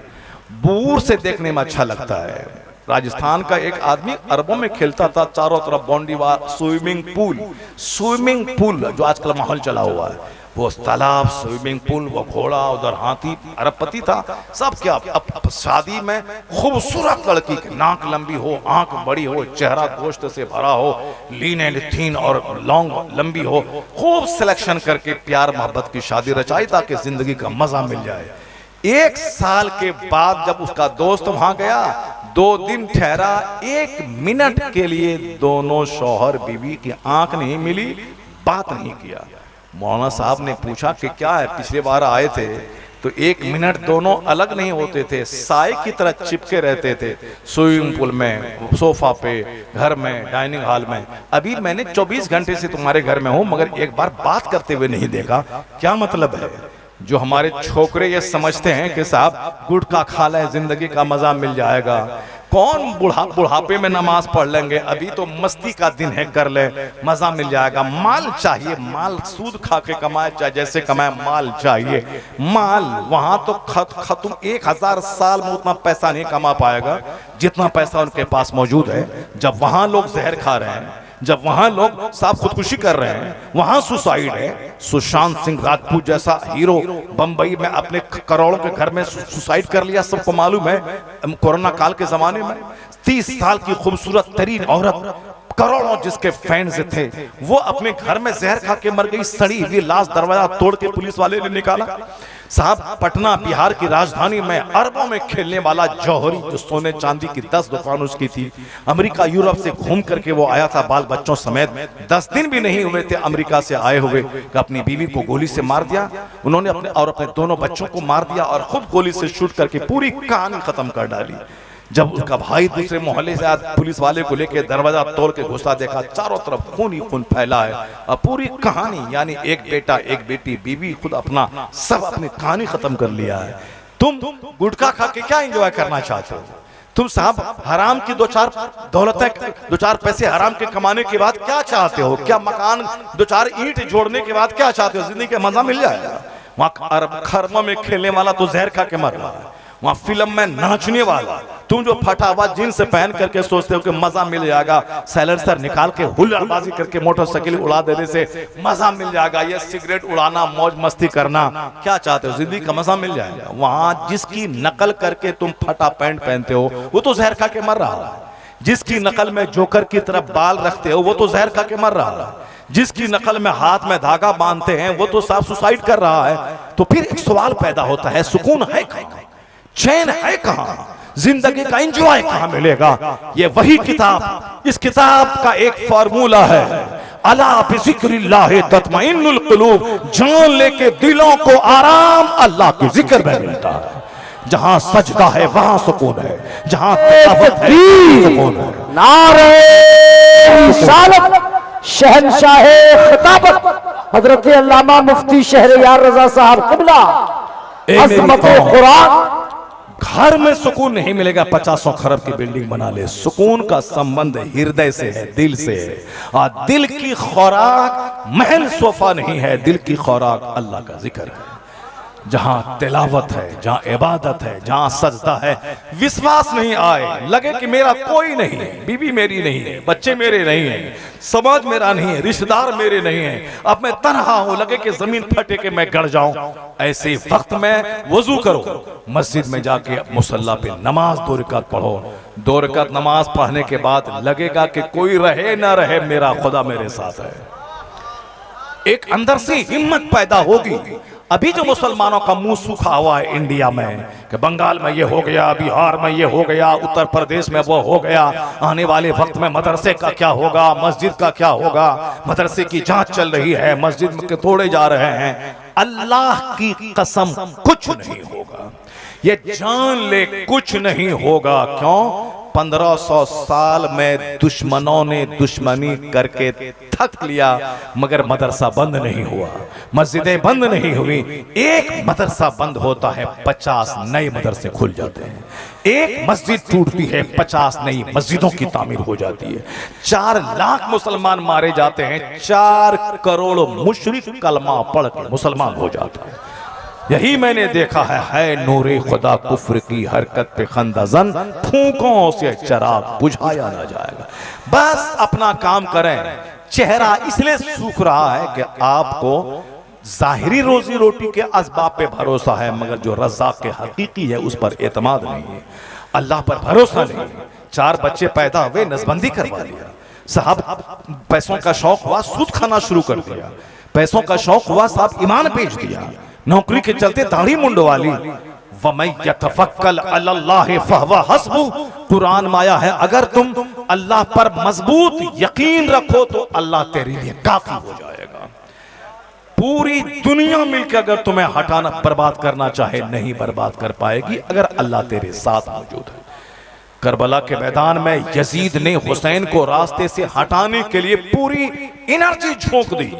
दूर से देखने में अच्छा लगता है। राजस्थान का एक आदमी अरबों में खेलता था, चारों तरफ बाउंड्री वाल, स्विमिंग पूल जो आजकल माहौल चला हुआ है, वो तालाब, स्विमिंग पूल, वो घोड़ा, उधर हाथी, अरबपति था सब। क्या अब शादी में खूबसूरत लड़की, नाक लंबी हो, आंख बड़ी हो, चेहरा गोश्त से भरा हो, लीने लिथीन और लॉन्ग लंबी हो, खूब सिलेक्शन करके प्यार मोहब्बत की शादी रचाई ताकि जिंदगी का मजा मिल जाए। 1 साल के बाद जब उसका दोस्त वहां गया, 2 दिन ठहरा, 1 मिनट के लिए दोनों शौहर बीवी की आंख नहीं मिली, बात नहीं किया। मौलाना साहब ने पूछा कि क्या है, पिछले बार आए थे तो 1 मिनट दोनों अलग नहीं होते थे, साए की तरह चिपके रहते थे, स्विमिंग पूल में, सोफा पे, घर में, डाइनिंग हॉल में। अभी मैंने 24 घंटे से तुम्हारे घर में हूं, मगर एक बार बात करते हुए नहीं देखा। क्या मतलब है? जो हमारे छोकरे ये समझते हैं कि साहब गुटखा खा ले, जिंदगी का मजा मिल जाएगा। कौन बुढ़ापे में नमाज पढ़ लेंगे, अभी तो मस्ती का दिन है, कर ले, मजा मिल जाएगा। माल चाहिए, माल सूद खा के कमाए, चाहे जैसे कमाए, माल चाहिए। माल वहां तो खत्म, 1000 साल में उतना पैसा नहीं कमा पाएगा जितना पैसा उनके पास मौजूद है। जब वहां लोग जहर खा रहे हैं, जब वहां लोग साफ खुदकुशी कर रहे हैं, वहां सुसाइड है। सुशांत सिंह राजपूत जैसा हीरो बंबई में अपने करोड़ों के घर में सुसाइड कर लिया, सबको मालूम है। कोरोना काल के जमाने में 30 साल की खूबसूरत तरीन औरत, करोड़ों जिसके फैंस थे, वो अपने घर में जहर खा के मर गई। सड़ी हुई लाश दरवाजा तोड़ के पुलिस वाले ने निकाला। साहब पटना बिहार की राजधानी में अरबों में खेलने वाला जौहरी, जो सोने चांदी की 10 दुकान उसकी थी, अमेरिका यूरोप से घूम करके वो आया था बाल बच्चों समेत। 10 दिन भी नहीं हुए थे अमेरिका से आए हुए कि अपनी बीवी को गोली से मार दिया उन्होंने, अपने दोनों बच्चों को मार दिया और खुद गोली से शूट करके पूरी कहानी खत्म कर डाली। जब उसका भाई दूसरे मोहल्ले से पुलिस वाले को लेके दरवाजा तोड़ के घुसा, देखा चारों तरफ खून ही खून फैला है। और पूरी कहानी, यानी एक बेटा एक बेटी, बीवी, खुद अपना सब अपनी कहानी खत्म कर लिया है। तुम गुटखा खा के क्या एंजॉय करना चाहते हो? तुम साहब हराम की 2-4 दौलतें, 2-4 पैसे हराम के कमाने के बाद क्या चाहते हो? क्या मकान 2-4 ईंट जोड़ने के बाद क्या चाहते हो? जिंदगी का मजा मिल जाएगा। वहां अरब खरमों में खेलने वाला तो जहर खा के मर रहा है, वहां फिल्म में नाचने वाला, तुम जो फटा हुआ जींस पहन करके सोचते हो कि मजा मिल जाएगा, साइलेंसर निकाल के हुल्लड़बाजी करके मोटरसाइकिल उड़ा देने से मजा मिल जाएगा, ये सिगरेट उड़ाना, मौज मस्ती करना, क्या चाहते हो? जिंदगी का मजा मिल जाएगा। वहां जिसकी नकल करके तुम फटा पैंट पहनते हो वो तो जहर खा के मर रहा है। जिसकी नकल में जोकर की तरफ बाल रखते हो वो तो जहर खा के मर रहा है। जिसकी नकल में हाथ में धागा बांधते हैं वो तो साफ सुसाइड कर रहा है। तो फिर एक सवाल पैदा होता है, सुकून है कहां, चैन है कहां, जिंदगी का एंजॉय कहां मिलेगा? ये वही किताब, इस किताब का एक फार्मूला है, अला बिज़िक्रिल्लाह तत्मइन्नुल कुलूब। जान लेके दिलों को आराम अल्लाह के जिक्र में मिलता है। जहां सजदा है वहां सुकून है, जहां तिलावत है सुकून है। नारे रिसालत शहनशाह खिताबत हजरत अल्लामा मुफ्ती शहरयार रजा साहब किबला अज़मत कुरान। घर में सुकून नहीं मिलेगा 50 खरब की बिल्डिंग बना ले। सुकून का संबंध हृदय से है, दिल से है। और दिल की खुराक महल सोफा नहीं है, दिल की खुराक अल्लाह का जिक्र है। जहां तिलावत है, जहां इबादत है, जहां सजदा है, विश्वास नहीं आए, लगे कि मेरा कोई नहीं है, बीवी मेरी नहीं है, बच्चे मेरे नहीं है, समाज मेरा नहीं है, रिश्तेदार मेरे नहीं है, अब मैं तन्हा हूं, लगे कि जमीन फटे के मैं गड़ जाऊं। ऐसे वक्त में वजू करो, मस्जिद में जाके मुसल्ला पे नमाज 2 रकात पढ़ो। 2 रकात नमाज पढ़ने के बाद लगेगा कि कोई रहे ना रहे, मेरा खुदा मेरे साथ है। एक अंदर से हिम्मत पैदा होगी। अभी जो मुसलमानों का मुंह सूखा हुआ है इंडिया में कि बंगाल में ये हो गया, बिहार में ये हो गया, उत्तर प्रदेश में वो हो गया, आने वाले वक्त में मदरसे का क्या होगा, मस्जिद का क्या होगा, मदरसे की जांच चल रही है, मस्जिद के तोड़े जा रहे हैं। अल्लाह की कसम कुछ नहीं होगा, ये जान ले कुछ नहीं होगा। क्यों? 1500 साल में दुश्मनों ने दुश्मनी करके थक लिया, मगर मदरसा बंद नहीं हुआ, मस्जिदें बंद नहीं हुई। एक मदरसा बंद होता है, 50 नए मदरसे खुल जाते हैं। एक मस्जिद टूटती है, 50 नई मस्जिदों की तामीर हो जाती है। 4 लाख मुसलमान मारे जाते हैं, 4 करोड़ मुशरिक कलमा पढ़ के मुसलमान हो जाता है। यही मैंने देखा है नूरे खुदा कुफ्र की हरकत पे खंदाजन, फूकों से चिराग बुझाया ना जाएगा। बस अपना काम करें। चेहरा इसलिए सूख रहा है कि आपको जाहिरी रोजी रोटी के असबाब पे भरोसा है, मगर जो रज़्ज़ाक़ के हकीकी है उस पर एतमाद नहीं है, अल्लाह पर भरोसा नहीं है। 4 बच्चे पैदा हुए, नसबंदी करवा लिया। साहब पैसों का शौक हुआ, सूद खाना शुरू कर दिया। पैसों का शौक हुआ, साहब ईमान बेच दिया। नौकरी के चलते दाढ़ी मुंडवा ली। वमन यतवक्कल अलल्लाह फहुवा हस्बुह, कुरान में आया है अगर तुम अल्लाह पर मजबूत यकीन रखो तो अल्लाह तेरे लिए काफी हो जाएगा। पूरी दुनिया मिलकर अगर तुम्हें हटाना बर्बाद करना चाहे, नहीं बर्बाद कर पाएगी अगर अल्लाह तेरे साथ मौजूद है। करबला के मैदान में यजीद ने हुसैन को रास्ते से हटाने के लिए पूरी एनर्जी झोंक दी,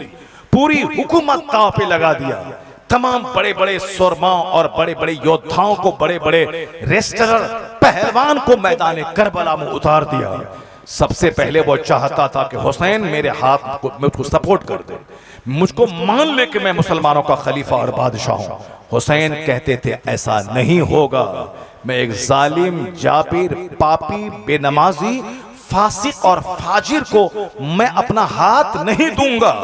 पूरी हुकूमत दांव पे लगा दिया। तमाम बड़े बड़े सुरमाओं और बड़े बड़े योद्धाओं को, बड़े बड़े रेस्लर पहलवान को मैदान करबला में उतार दिया। सबसे पहले वो चाहता था कि हुसैन मेरे हाथ को, मुझको सपोर्ट कर दे, मुझको मान ले कि मैं मुसलमानों का खलीफा और बादशाह हूं। हुसैन कहते थे ऐसा नहीं होगा, मैं एक जालिम, जाबिर, पापी, बेनमाजी, फासिक और फाजिर को मैं अपना हाथ नहीं दूंगा।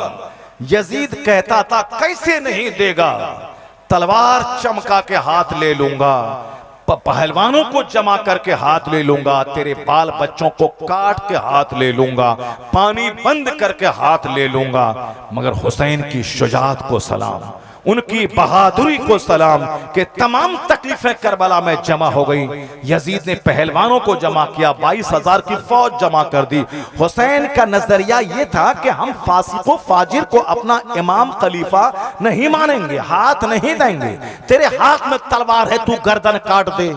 यजीद कहता था कैसे नहीं देगा, तलवार चमका के हाथ ले लूंगा, पहलवानों को जमा करके हाथ ले लूंगा, तेरे बाल बच्चों को काट के हाथ ले लूंगा, पानी बंद करके हाथ ले लूंगा। मगर हुसैन की शुजाअत को सलाम, उनकी बहादुरी को सलाम के तमाम तकलीफें करबला में जमा हो गई। यजीद ने पहलवानों को जमा किया, 22,000 की फौज जमा कर दी। हुसैन का नजरिया यह था कि हम फासिको फाजिर को अपना इमाम खलीफा नहीं मानेंगे, हाथ नहीं देंगे। तेरे हाथ में तलवार है, तू गर्दन काट दे,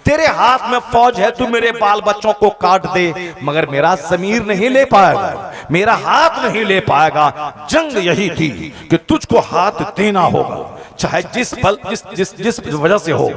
तेरे हाथ में फौज है, तू मेरे बाल बच्चों को काट दे, मगर मेरा ज़मीर नहीं ले पाएगा, मेरा हाथ नहीं ले पाएगा। जंग यही थी कि तुझको हाथ देना होगा, चाहे जिस बल जिस वजह से हो,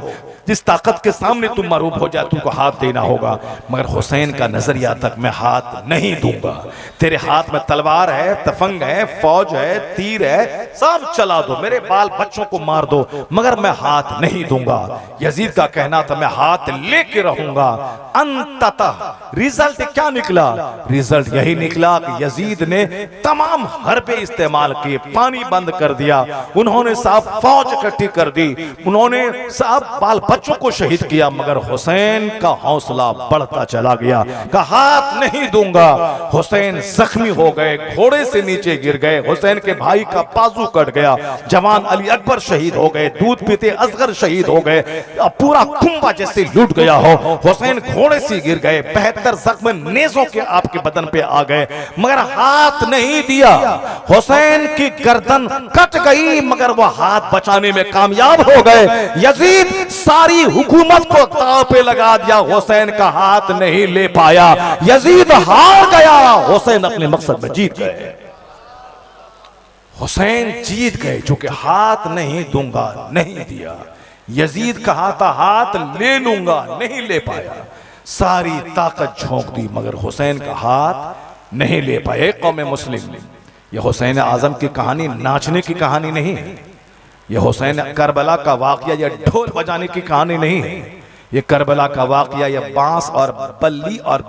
जिस ताकत के सामने तुम मरूब हो जाए, तुमको हाथ देना होगा। मगर हुसैन का नजरिया तक मैं हाथ नहीं दूंगा, तेरे हाथ में तलवार है, तफंग है, फौज है, तीर है, सब चला दो, मेरे बाल बच्चों को मार दो, मगर मैं हाथ नहीं दूंगा। यजीद का कहना था मैं हाथ लेके रहूंगा। अंततः रिजल्ट क्या निकला? रिजल्ट यही निकला कि यजीद ने तमाम हरबे इस्तेमाल किए, पानी बंद कर दिया, उन्होंने साहब फौज इकट्ठी कर दी, उन्होंने साहब बाल बच्चों को शहीद किया। मगर हुसैन का हौसला बढ़ता चला गया, का हाथ नहीं दूंगा। हुसैन जख्मी हो गए, घोड़े से नीचे गिर गए, हुसैन के भाई का बाजू कट गया, जवान अली अकबर शहीद हो गए, दूध पीते असगर शहीद हो गए, पूरा कुंभा जैसे लूट गया हो। हुसैन घोड़े से गिर गए, 72 जख्म नेज़ों के आपके बदन पे आ गए, मगर हाथ नहीं दिया। हुसैन की गर्दन कट गई, मगर वह हाथ बचाने में कामयाब हो गए। यजीद सारी हुकूमत को दांव पे लगा दिया, हुसैन का हाथ नहीं ले पाया। यजीद हार गया, हुसैन अपने मकसद में जीत गए। हुसैन जीत गए, चूंकि हाथ नहीं दूंगा, नहीं दिया। यजीद कहा था हाथ ले लूंगा, नहीं ले पाया। सारी ताकत झोंक दी, मगर हुसैन का हाथ नहीं ले पाए। कौम मुस्लिम, यह हुसैन आजम की कहानी नाचने की कहानी नहीं है। यह हुसैन करबला का वाकया या ढोल बजाने की कहानी नहीं है। ये करबला का वाकया या बांस और बल्ली और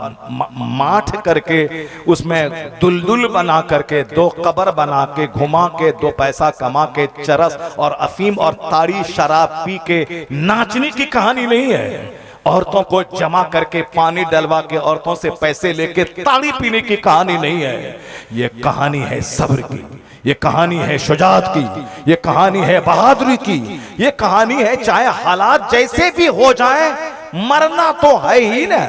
माठ करके उसमें दुलदुल बना करके, दो कब्र बना के, घुमा के, दो पैसा कमा के, चरस और अफीम और ताड़ी शराब पी के नाचने की कहानी नहीं है। औरतों को जमा करके पानी डलवा के औरतों से पैसे लेके ताड़ी पीने की कहानी नहीं है। ये कहानी है सब्र की, ये कहानी है शुजाअत की, ये कहानी है बहादुरी की, ये कहानी है चाहे हालात जैसे भी हो जाए, मरना तो है ही ना।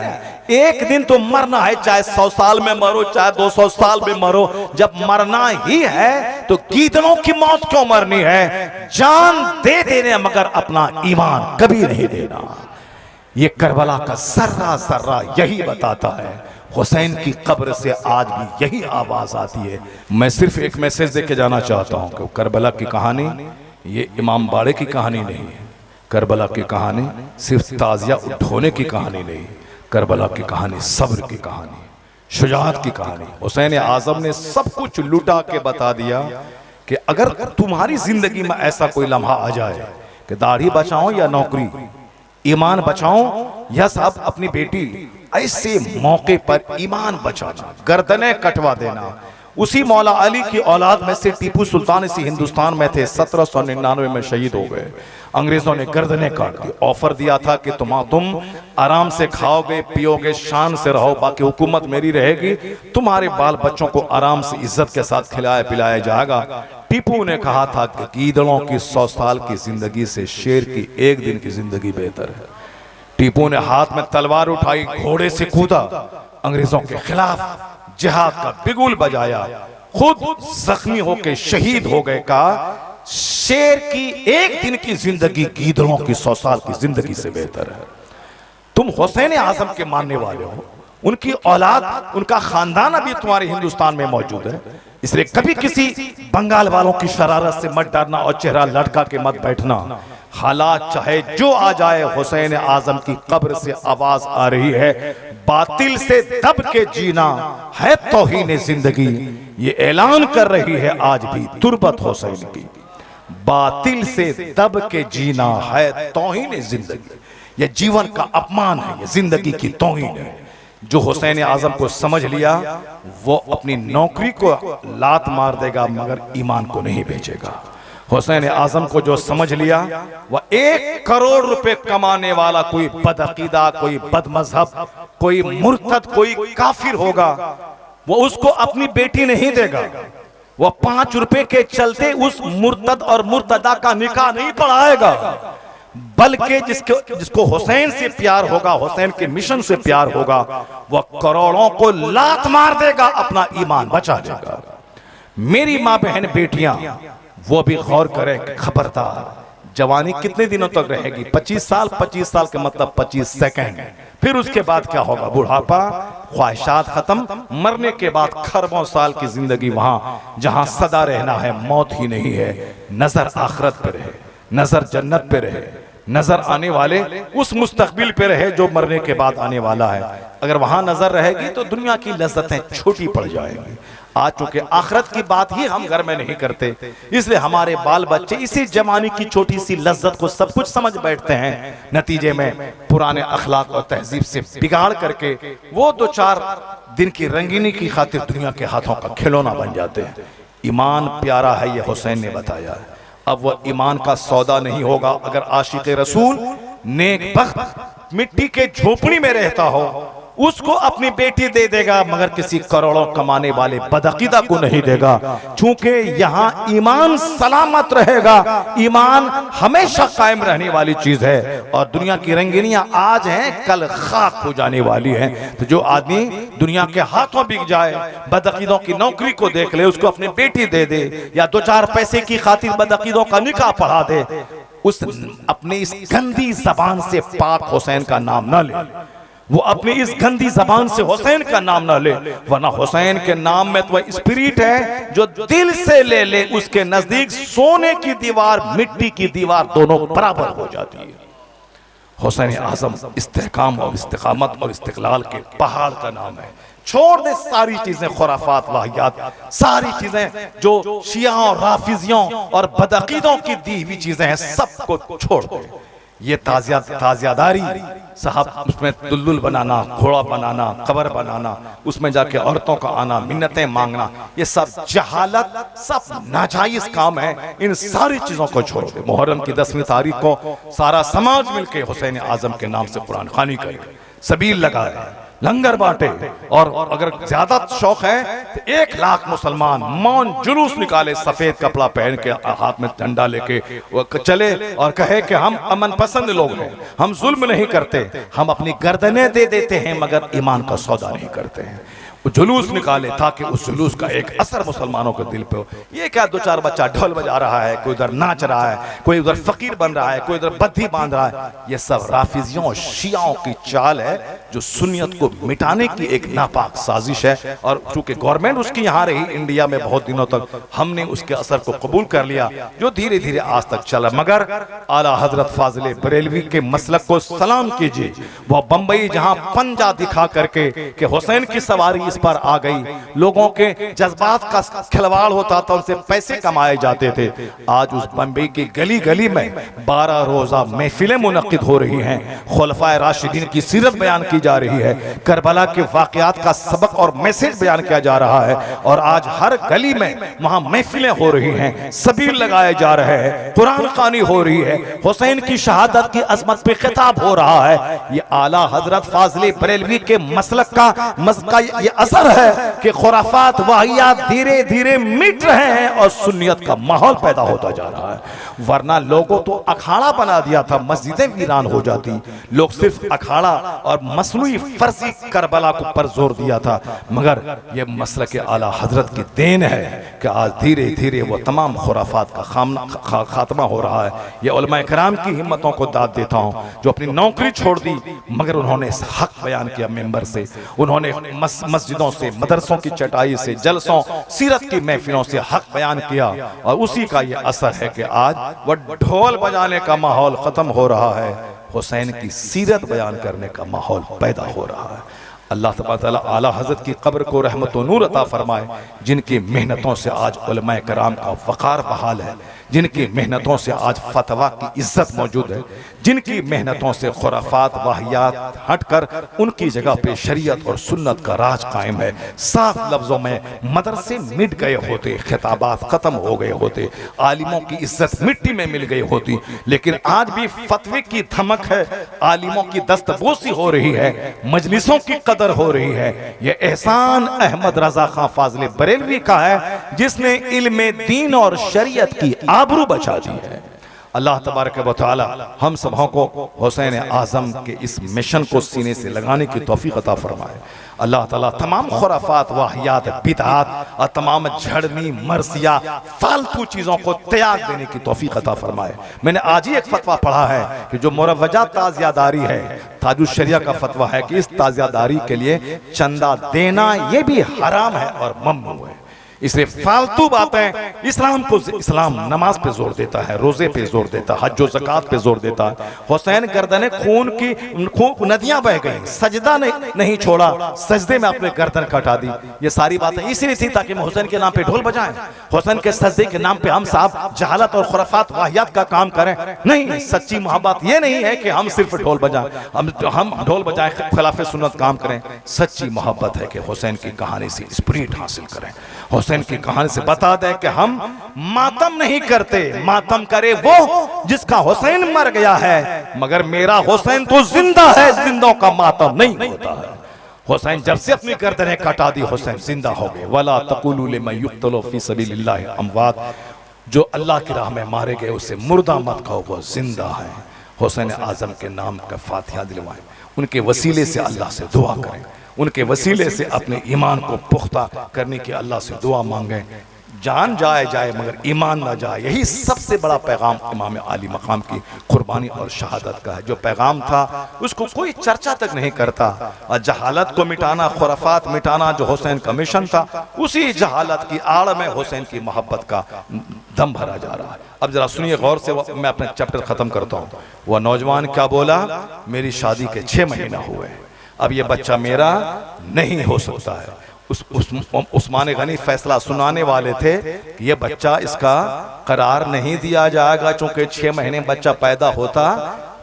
एक दिन तो मरना है, चाहे 100 साल में मरो, चाहे 200 साल में मरो। जब मरना ही है तो गीदड़ों की मौत क्यों मरनी है? जान दे देने मगर अपना ईमान कभी नहीं देना। ये करबला का सर्रा सर्रा यही बताता है। हुसैन की कब्र से आज भी यही आवाज आती है। मैं सिर्फ एक मैसेज देके जाना चाहता हूं कि करबला की कहानी ये इमाम बाड़े की कहानी नहीं है। करबला की कहानी सिर्फ ताजिया उठोने की कहानी नहीं, करबला की कहानी सब्र की कहानी, शुजाअत की कहानी। हुसैन आजम ने सब कुछ लुटा के बता दिया कि अगर तुम्हारी जिंदगी में ऐसा कोई लम्हा आ जाए कि दाढ़ी बचाओ या नौकरी, ईमान बचाओ या साहब अपनी बेटी, ऐसे मौके पर ईमान बचाना, गर्दनें कटवा देना। उसी मौला अली की औलाद में से टीपू सुल्तान इसी हिंदुस्तान में थे, 1799 में शहीद हो गए। अंग्रेजों ने गर्दनें काट दी। ऑफर दिया था कि तुम आराम से खाओगे पियोगे, शान से रहो, बाकी हुकूमत मेरी रहेगी, तुम्हारे बाल बच्चों को आराम से इज्जत के साथ खिलाया पिलाया जाएगा। टीपू ने कहा था कि गीदड़ों की 100 साल की जिंदगी से शेर की एक दिन की जिंदगी बेहतर है। टीपू ने हाथ में तलवार उठाई, घोड़े से कूदा, अंग्रेजों के खिलाफ जिहाद का बिगुल बजाया, खुद जख्मी होकर शहीद हो गए। का शेर की एक दिन की जिंदगी गीदड़ों की 100 साल की जिंदगी से बेहतर है। तुम हुसैन आजम के मानने वाले हो, उनकी औलाद, उनका खानदान अभी तुम्हारे हिंदुस्तान में मौजूद है, इसलिए कभी किसी बंगाल वालों की शरारत से मत डरना और चेहरा लटका के मत बैठना। हालात चाहे जो आ जाए, हुसैन आजम की कब्र से आवाज आ रही है, बातिल से दब के जीना है तौहीन जिंदगी। ये ऐलान कर रही है आज भी तुरबत हुसैन की, बातिल से दब के जीना है तौहीन जिंदगी। ये जीवन का अपमान है, ये जिंदगी की तौहीन है। जो हुसैन आजम को समझ लिया वो अपनी नौकरी को लात मार देगा मगर ईमान को नहीं बेचेगा। हुसैन आजम को जो समझ लिया वह 1 करोड़ रुपए कमाने वाला कोई बदअकीदा, कोई बदमजहब, कोई मुर्तद, कोई काफिर होगा, वो उसको अपनी बेटी नहीं देगा। वह 5 रुपए के चलते उस मुर्तद और मुर्तदा का निकाह नहीं पढ़ाएगा, बल्कि जिसको हुसैन से प्यार होगा, हुसैन के मिशन से प्यार होगा, वह करोड़ों को लात मार देगा, अपना ईमान बचा लेगा। मेरी माँ बहन बेटियां वो भी गौर करें, खबरदार, जवानी कितने दिनों तक रहेगी? 25 साल। 25 साल के मतलब 25 सेकंड। फिर उसके बाद क्या होगा? बुढ़ापा, ख्वाहिशात खत्म, मरने के बाद खरबों साल की जिंदगी वहां जहां सदा रहना है, मौत ही नहीं है। नजर आखिरत पे रहे, नजर जन्नत पे रहे, नजर आने वाले उस मुस्तकबिल पे रहे जो मरने के बाद आने वाला है। अगर वहां नजर रहेगी तो दुनिया की लज्जतें छोटी पड़ जाएंगी। आज चूंकि आखिरत की बात ही हम घर में नहीं करते, इसलिए हमारे बाल बच्चे इसी जमाने की छोटी सी लज्जत को सब कुछ समझ बैठते हैं। नतीजे में पुराने अखलाक और तहजीब से बिगाड़ करके वो 2-4 दिन की रंगीनी की खातिर दुनिया के हाथों का खिलौना बन जाते हैं। ईमान प्यारा है, ये हुसैन ने बताया। अब वह ईमान का सौदा नहीं होगा। अगर आशिक रसूल नेक बख्त मिट्टी के झोपड़ी में रहता हो, उसको अपनी बेटी दे देगा, मगर किसी करोड़ों कमाने वाले बदअकीदा को नहीं देगा। चूंकि यहाँ ईमान सलामत रहेगा, ईमान हमेशा कायम रहने वाली चीज है। और दुनिया की रंगीनियां आज हैं, कल खाक हो जाने वाली हैं। तो जो आदमी दुनिया के हाथों बिक जाए, बदअकीदों की नौकरी को देख ले, उसको अपनी बेटी दे दे या 2-4 पैसे की खातिर बदअकीदों का निकाह पढ़ा दे, उस अपने इस गंदी जबान से पाक हुसैन का नाम ना ले, वो अपनी इस गंदी जबान से हुसैन का नाम ना ले, वरना हुसैन के नाम में तो स्पिरिट है जो दिल से ले ले, उसके नजदीक सोने की दीवार मिट्टी की दीवार दोनों बराबर हो जाती है। हुसैन आजम इस्तेहकाम और इस्तिकामत और इस्तिकलाल के पहाड़ का नाम है। छोड़ दे सारी चीजें, खुराफात वाहियात, सारी चीजें जो शिया और राफिजियों और बदअकीदों की दी हुई चीजें हैं, सबको छोड़ दे। ये ताजियादारी साहब, उसमें दुल्लुल बनाना, घोड़ा बनाना, कबर बनाना, उसमें जाके औरतों का आना, मिन्नतें मांगना, ये सब जहालत, सब नाजायज काम है। इन सारी चीजों को छोड़ दे। मुहर्रम की 10वीं तारीख को सारा समाज मिलके हुसैन आजम के नाम से कुरान खानी करे, सबील लगाए, लंगर बांटे, और अगर ज्यादा शौक है तो 1 लाख मुसलमान मौन जुलूस निकाले, सफेद कपड़ा पहन के, हाथ में डंडा लेके वो चले और कहे कि हम अमन पसंद लोग हैं, हम जुल्म नहीं करते, हम अपनी गर्दनें दे देते हैं मगर ईमान का सौदा नहीं करते हैं। वो जुलूस निकाले ताकि उस जुलूस का एक असर मुसलमानों के दिल पे हो। ये क्या 2-4 बच्चा ढोल बजा रहा है, कोई उधर नाच रहा है, कोई उधर फकीर बन रहा है, कोई उधर बद्धी बांध रहा है, ये सब राफिजियों और शियाओं की चाल है जो सुन्नियत को मिटाने की एक नापाक साजिश है। और चूंकि गवर्नमेंट उसकी यहाँ रही इंडिया में बहुत दिनों तक, हमने उसके असर को कबूल कर लिया जो धीरे धीरे आज तक चला। मगर आला हजरत फाजिल बरेलवी के मसलक को सलाम कीजिए। वह बंबई जहाँ पंजा दिखा करके कि हुसैन की सवारी इस पर आ गई, लोगों के जज्बात का खिलवाड़ होता था, उनसे पैसे कमाए जाते थे। आज उस बंबई की गली गली में 12 रोजा महफिलें मुनक्किद हो रही हैं, खुलफाए राशिदीन की सीरत बयान की जा रही है, करबला के वाकयात का सबक और मैसेज बयान किया जा रहा है, और आज हर गली में वहां महफिलें हो रही हैं, सबील लगाए जा रहे हैं, कुरान खानी हो रही है, हुसैन की शहादत की अजमत पे खिताब हो रहा है। ये आला हजरत फाजिल बरेलवी के मसलक का ये असर है कि खुराफात वाहियात धीरे धीरे मिट रहे हैं और सुन्नियत का माहौल पैदा होता जा रहा है। वरना लोगों तो अखाड़ा बना दिया था, मस्जिदें वीरान हो जाती, लोग सिर्फ अखाड़ा और मसनूई फर्जी करबला को पर जोर दिया था। मगर ये मसला के आला हजरत की देन है कि आज धीरे धीरे वो तमाम खुराफात का खात्मा हो रहा है। ये उलमाए कराम की हिम्मतों को दाद देता हूँ जो अपनी नौकरी छोड़ दी मगर उन्होंने इस हक बयान किया मेंबर से, उन्होंने मस्जिदों से, मदरसों की चटाई से, जलसों, सीरत की महफिलों से हक बयान किया, और उसी का ये असर है कि आज वो ढोल बजाने का माहौल खत्म हो रहा है, हुसैन की सीरत बयान करने का माहौल पैदा हो रहा है। अल्लाह तबारक तआला आला हज़रत की कब्र को रहमत व नूर अता फरमाए, जिनकी मेहनतों से आज उलमाए कराम का वक़ार बहाल है, जिनकी मेहनतों से आज फतवा की इज्जत मौजूद है, जिनकी मेहनतों से खुराफात वाहियात हटकर उनकी जगह पे शरीयत और सुन्नत का राज कायम है। साफ लफ्जों में मदरसे मिट गए होते, खिताबात खत्म हो गए होते, आलिमों की इज्जत मिट्टी में मिल गई होती, लेकिन आज भी फतवे की धमक है, आलिमों की दस्तबोसी हो रही है, मजलिसों की कदर हो रही है। यह एहसान अहमद रजा खां फाजिल बरेलवी का है जिसने इल्मे दीन और शरीयत की आबरू बचा दी है। अल्लाह तबारक व तआला हम सबों को हुसैन आज़म के इस मिशन को सीने से लगाने की तौफीक अता फरमाए। अल्लाह ताला तमाम खुराफात वाहियात बिदअत और तमाम झड़नी मर्सिया फालतू चीज़ों को त्याग देने की तौफीक अता फरमाए। मैंने आज ही एक फतवा पढ़ा है कि जो मुरव्वजा ताज़ियादारी है, ताजुश शरिया का फतवा है कि इस ताज़ियादारी के लिए चंदा देना ये भी हराम है और ममनू है। इसलिए फालतू बातें, इस्लाम नमाज पे जोर देता है, रोजे पे जोर देता है, हज और ज़कात पे जोर देता है। हुसैन गर्दने खून की नदियां बह गई, सजदा नहीं छोड़ा, सजदे में अपने गर्दन कटा दी। ये सारी बातें इसलिए थी ताकि हम हुसैन के नाम पे ढोल बजाएं, हुसैन के सजदे के नाम पे हम साहब जहालत और खुराफात वाहियात का काम करें। नहीं, सच्ची मोहब्बत ये नहीं है कि हम सिर्फ ढोल बजाएं, हम ढोल बजाएं खिलाफ सुन्नत काम करें। सच्ची मोहब्बत है कि हुसैन की कहानी से स्पिरिट हासिल करें, हुसैन की कहानी से बता दें कि हम मातम नहीं करते, मातम करे वो जिसका हुसैन मर गया है, मगर मेरा हुसैन तो जिंदा है, जिंदों का मातम नहीं होता है। हुसैन जब से अपनी गर्दनें कटा दी, हुसैन जिंदा हो गए। वला तकुलू लिमन युक्तलू फी सबीलिल्लाहि अमवात, जो अल्लाह की राह में मारे गए उसे मुर्दा मत कहो, वो जिंदा है। हुसैन आजम के नाम का फातिहा दिलवाएं, उनके वसीले से अल्लाह से दुआ करें, उनके वसीले से अपने ईमान को पुख्ता करने की अल्लाह से दुआ मांगें। जान जाए जाए मगर ईमान ना जाए। यही सबसे बड़ा पैगाम इमाम आली मकाम की कुर्बानी और शहादत का है। जो पैगाम था उसको कोई चर्चा तक नहीं करता, और जहालत को मिटाना, खुराफात मिटाना जो हुसैन का मिशन था, उसी जहालत की आड़ में हुसैन की मोहब्बत का दम भरा जा रहा है। अब जरा सुनिए गौर से, मैं अपना चैप्टर खत्म करता हूँ। वह नौजवान क्या बोला, मेरी शादी के 6 महीना हुए, अब ये बच्चा मेरा नहीं हो सकता है। उस्मान गनी फैसला सुनाने वाले थे कि ये बच्चा, इसका करार नहीं दिया जाएगा चूंकि 6 महीने बच्चा पैदा होता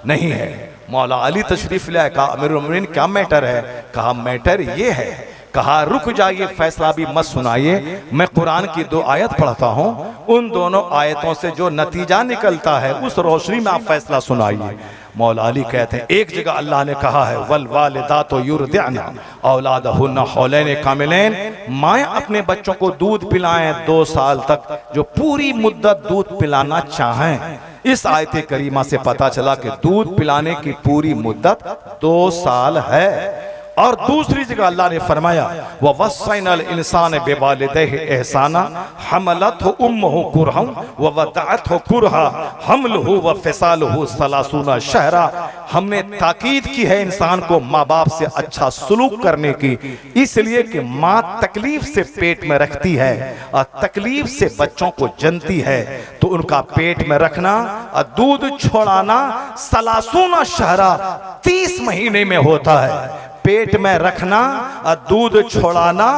नहीं है। मौला अली तशरीफ लाए, कहा अमीरुल मोमिनीन क्या मैटर है? कहा मैटर ये है, कहा रुक जाइए, फैसला भी मत सुनाइए, मैं कुरान की 2 आयत पढ़ता हूँ, उन दोनों आयतों से जो नतीजा निकलता है उस रोशनी में आप फैसला सुनाइए। मौला अली कहते हैं एक जगह अल्लाह ने कहा है वल वालिदातु युरदिअना औलादहुन्ना हौलैन कामिलैन, माएँ अपने बच्चों को दूध पिलाएं 2 साल तक, जो पूरी मुद्दत दूध पिलाना चाहें। इस आयत करीमा से पता चला कि दूध पिलाने की पूरी मुद्दत 2 साल है। और दूसरी जगह अल्लाह ने फरमाया व वस्सैनल इंसान बिवालिदैहि एहसाना हमलतहु उम्मुहु कुरहा व वदअतहु कुरहा हमलुहु व फिसालुहु सलासूना शहरा। हमने ताकीद की है इंसान को माँ बाप से अच्छा सलूक करने की, इसलिए कि माँ तकलीफ से पेट में रखती है और तकलीफ से बच्चों को जनती है, तो उनका पेट में रखना और दूध छोड़ाना सलासूना शहरा 30 महीने में होता है। पेट में रखना और दूध छोड़ाना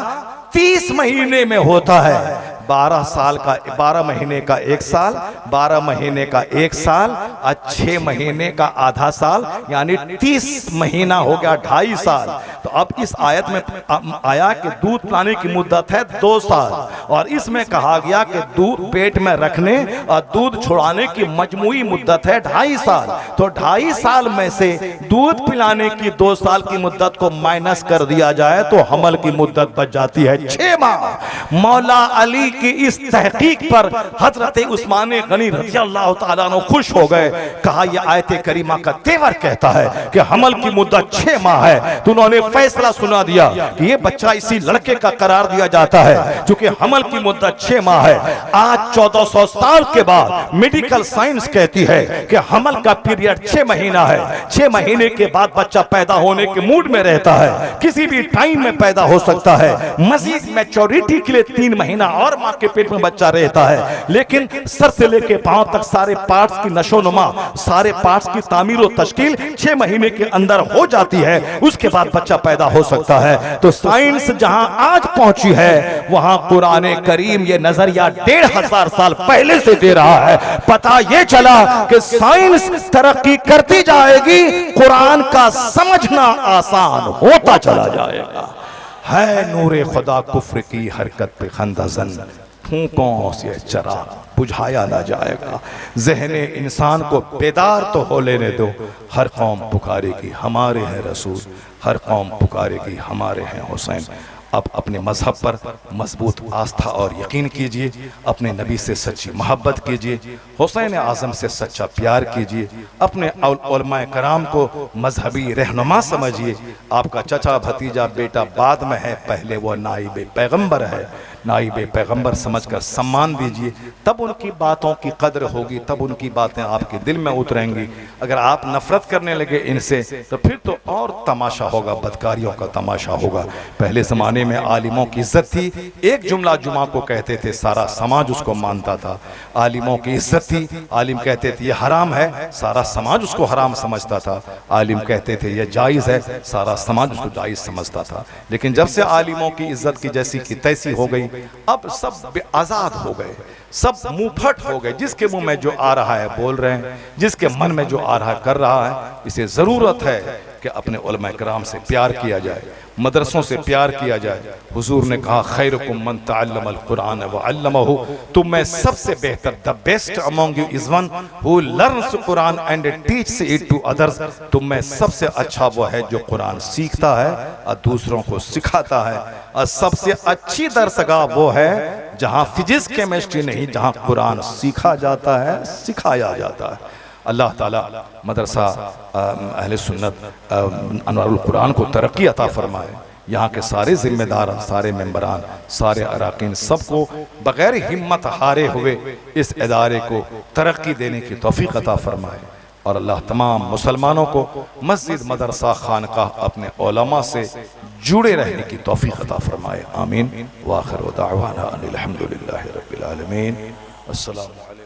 30 महीने में होता है। 12 साल का 12 महीने का 1 साल, 12 महीने का 1 साल और 6 महीने का आधा साल, यानी 30 महीना हो गया 2.5 साल। तो अब इस आयत में आया कि दूध पिलाने की मुद्दत है 2 साल, और इसमें कहा गया कि दूध पेट में रखने और दूध छुड़ाने की मजमूई मुद्दत है 2.5 साल। तो 2.5 साल में से दूध पिलाने की 2 साल की मुद्दत को माइनस कर दिया जाए तो हमल की मुद्दत बच जाती है 6 माह। मौला अली की इस तहकीक पर हजरत उस्मान गनी रज़ियल्लाहु ताला अन्हु खुश हो गए। कहा यह आयत करीमा का तेवर कहता है कि हमल की मुद्दत 6 माह है। तो उन्होंने फैसला सुना दिया कि ये बच्चा इसी लड़के का करार दिया जाता है क्योंकि हमल की मुद्दत 6 माह है। आज 1400 साल के बाद मेडिकल साइंस कहती है कि हमल का पीरियड 6 महीना है। 6 महीने के बाद बच्चा पैदा होने के मूड में रहता है, किसी भी टाइम में पैदा हो सकता है। मजीद मैच्योरिटी के लिए 3 महीना और माँ के पेट में बच्चा रहता है, लेकिन सर से लेके पांव तक सारे पार्ट्स की नशोनुमा, सारे पार्ट्स की तामीर और तश्कील 6 महीने के अंदर हो जाती है। उसके बाद बच्चा पैदा हो सकता है। तो साइंस जहां आज पहुंची है वहां कुरान करीम ये नजरिया 1500 साल पहले से दे रहा है। पता ये चला कि साइंस तरक्की करती जाएगी, कुरान का समझना आसान होता चला जाएगा। है नूरे खुदा कुफ्र की हरकत पे खंदाजन, फूंकों से चराग बुझाया ना जाएगा। ज़हने इंसान को बेदार तो हो लेने दो, हर कौम पुकारेगी हमारे हैं रसूल, हर कौम पुकारेगी हमारे हैं हुसैन। अब अपने मजहब पर मजबूत आस्था और यकीन कीजिए, अपने नबी से सच्ची मोहब्बत कीजिए, हुसैन आज़म से सच्चा प्यार कीजिए, अपने उलमाए कराम को मजहबी रहनुमा समझिए। आपका चचा भतीजा बेटा बाद में है, पहले वो नाइब पैगंबर है। नाइब पैगंबर समझकर सम्मान दीजिए, तब उनकी बातों की कदर होगी, तब उनकी बातें आपके दिल में उतरेंगी। अगर आप नफरत करने लगे इनसे तो फिर तो और तमाशा होगा, बदकारियों का तमाशा होगा। पहले ज़माने में आलिमों की इज्जत थी, एक जुमला जुमा को कहते थे, सारा समाज उसको मानता था। आलिमों की इज्जत थी, आलिम कहते थे ये हराम है, सारा समाज उसको हराम समझता था। आलिम कहते थे ये जायज़ है, सारा समाज उसको जायज़ समझता था। लेकिन जब से आलिमों की इज्जत की जैसी की तैसी हो गई, अब सब आजाद हो गए, सब मुंहफट हो गए। जिसके मुंह में जो आ रहा है बोल रहे हैं, जिसके मन में जो आ रहा है कर रहा है। इसे जरूरत है कि अपने उलमा कराम से प्यार किया जाए, मदरसों से प्यार किया जाए। हुजूर ने कहा खैरुकुम मन तअल्लमल कुरान व अल्लमहु, तुम में सबसे बेहतर, the best among you is one who learns Quran and teaches it to others. तुम में सबसे अच्छा वो है जो कुरान सीखता है और दूसरों को सिखाता है। और सबसे अच्छी दरसगाह वो है जहाँ फिजिक्स केमिस्ट्री नहीं, जहाँ कुरान सीखा जाता है, सिखाया जाता है। अल्लाह ताला मदरसा अहले सुन्नत अनवारुल कुरान को तरक्की अता फरमाए। यहाँ के सारे जिम्मेदार, सारे मेंबरान, सारे अराकीन, सबको बगैर हिम्मत हारे हुए इस इदारे को तरक्की देने की तौफीक अता फरमाए। और अल्लाह तमाम मुसलमानों को मस्जिद, मदरसा, खानकाह अपने उलमा से जुड़े रहने की तौफीक अता फरमाए। आमीन। व आखिर दावाना अनिल हम्दुलिल्लाहि रब्बिल आलमीन। अस्सलामु अलैकुम।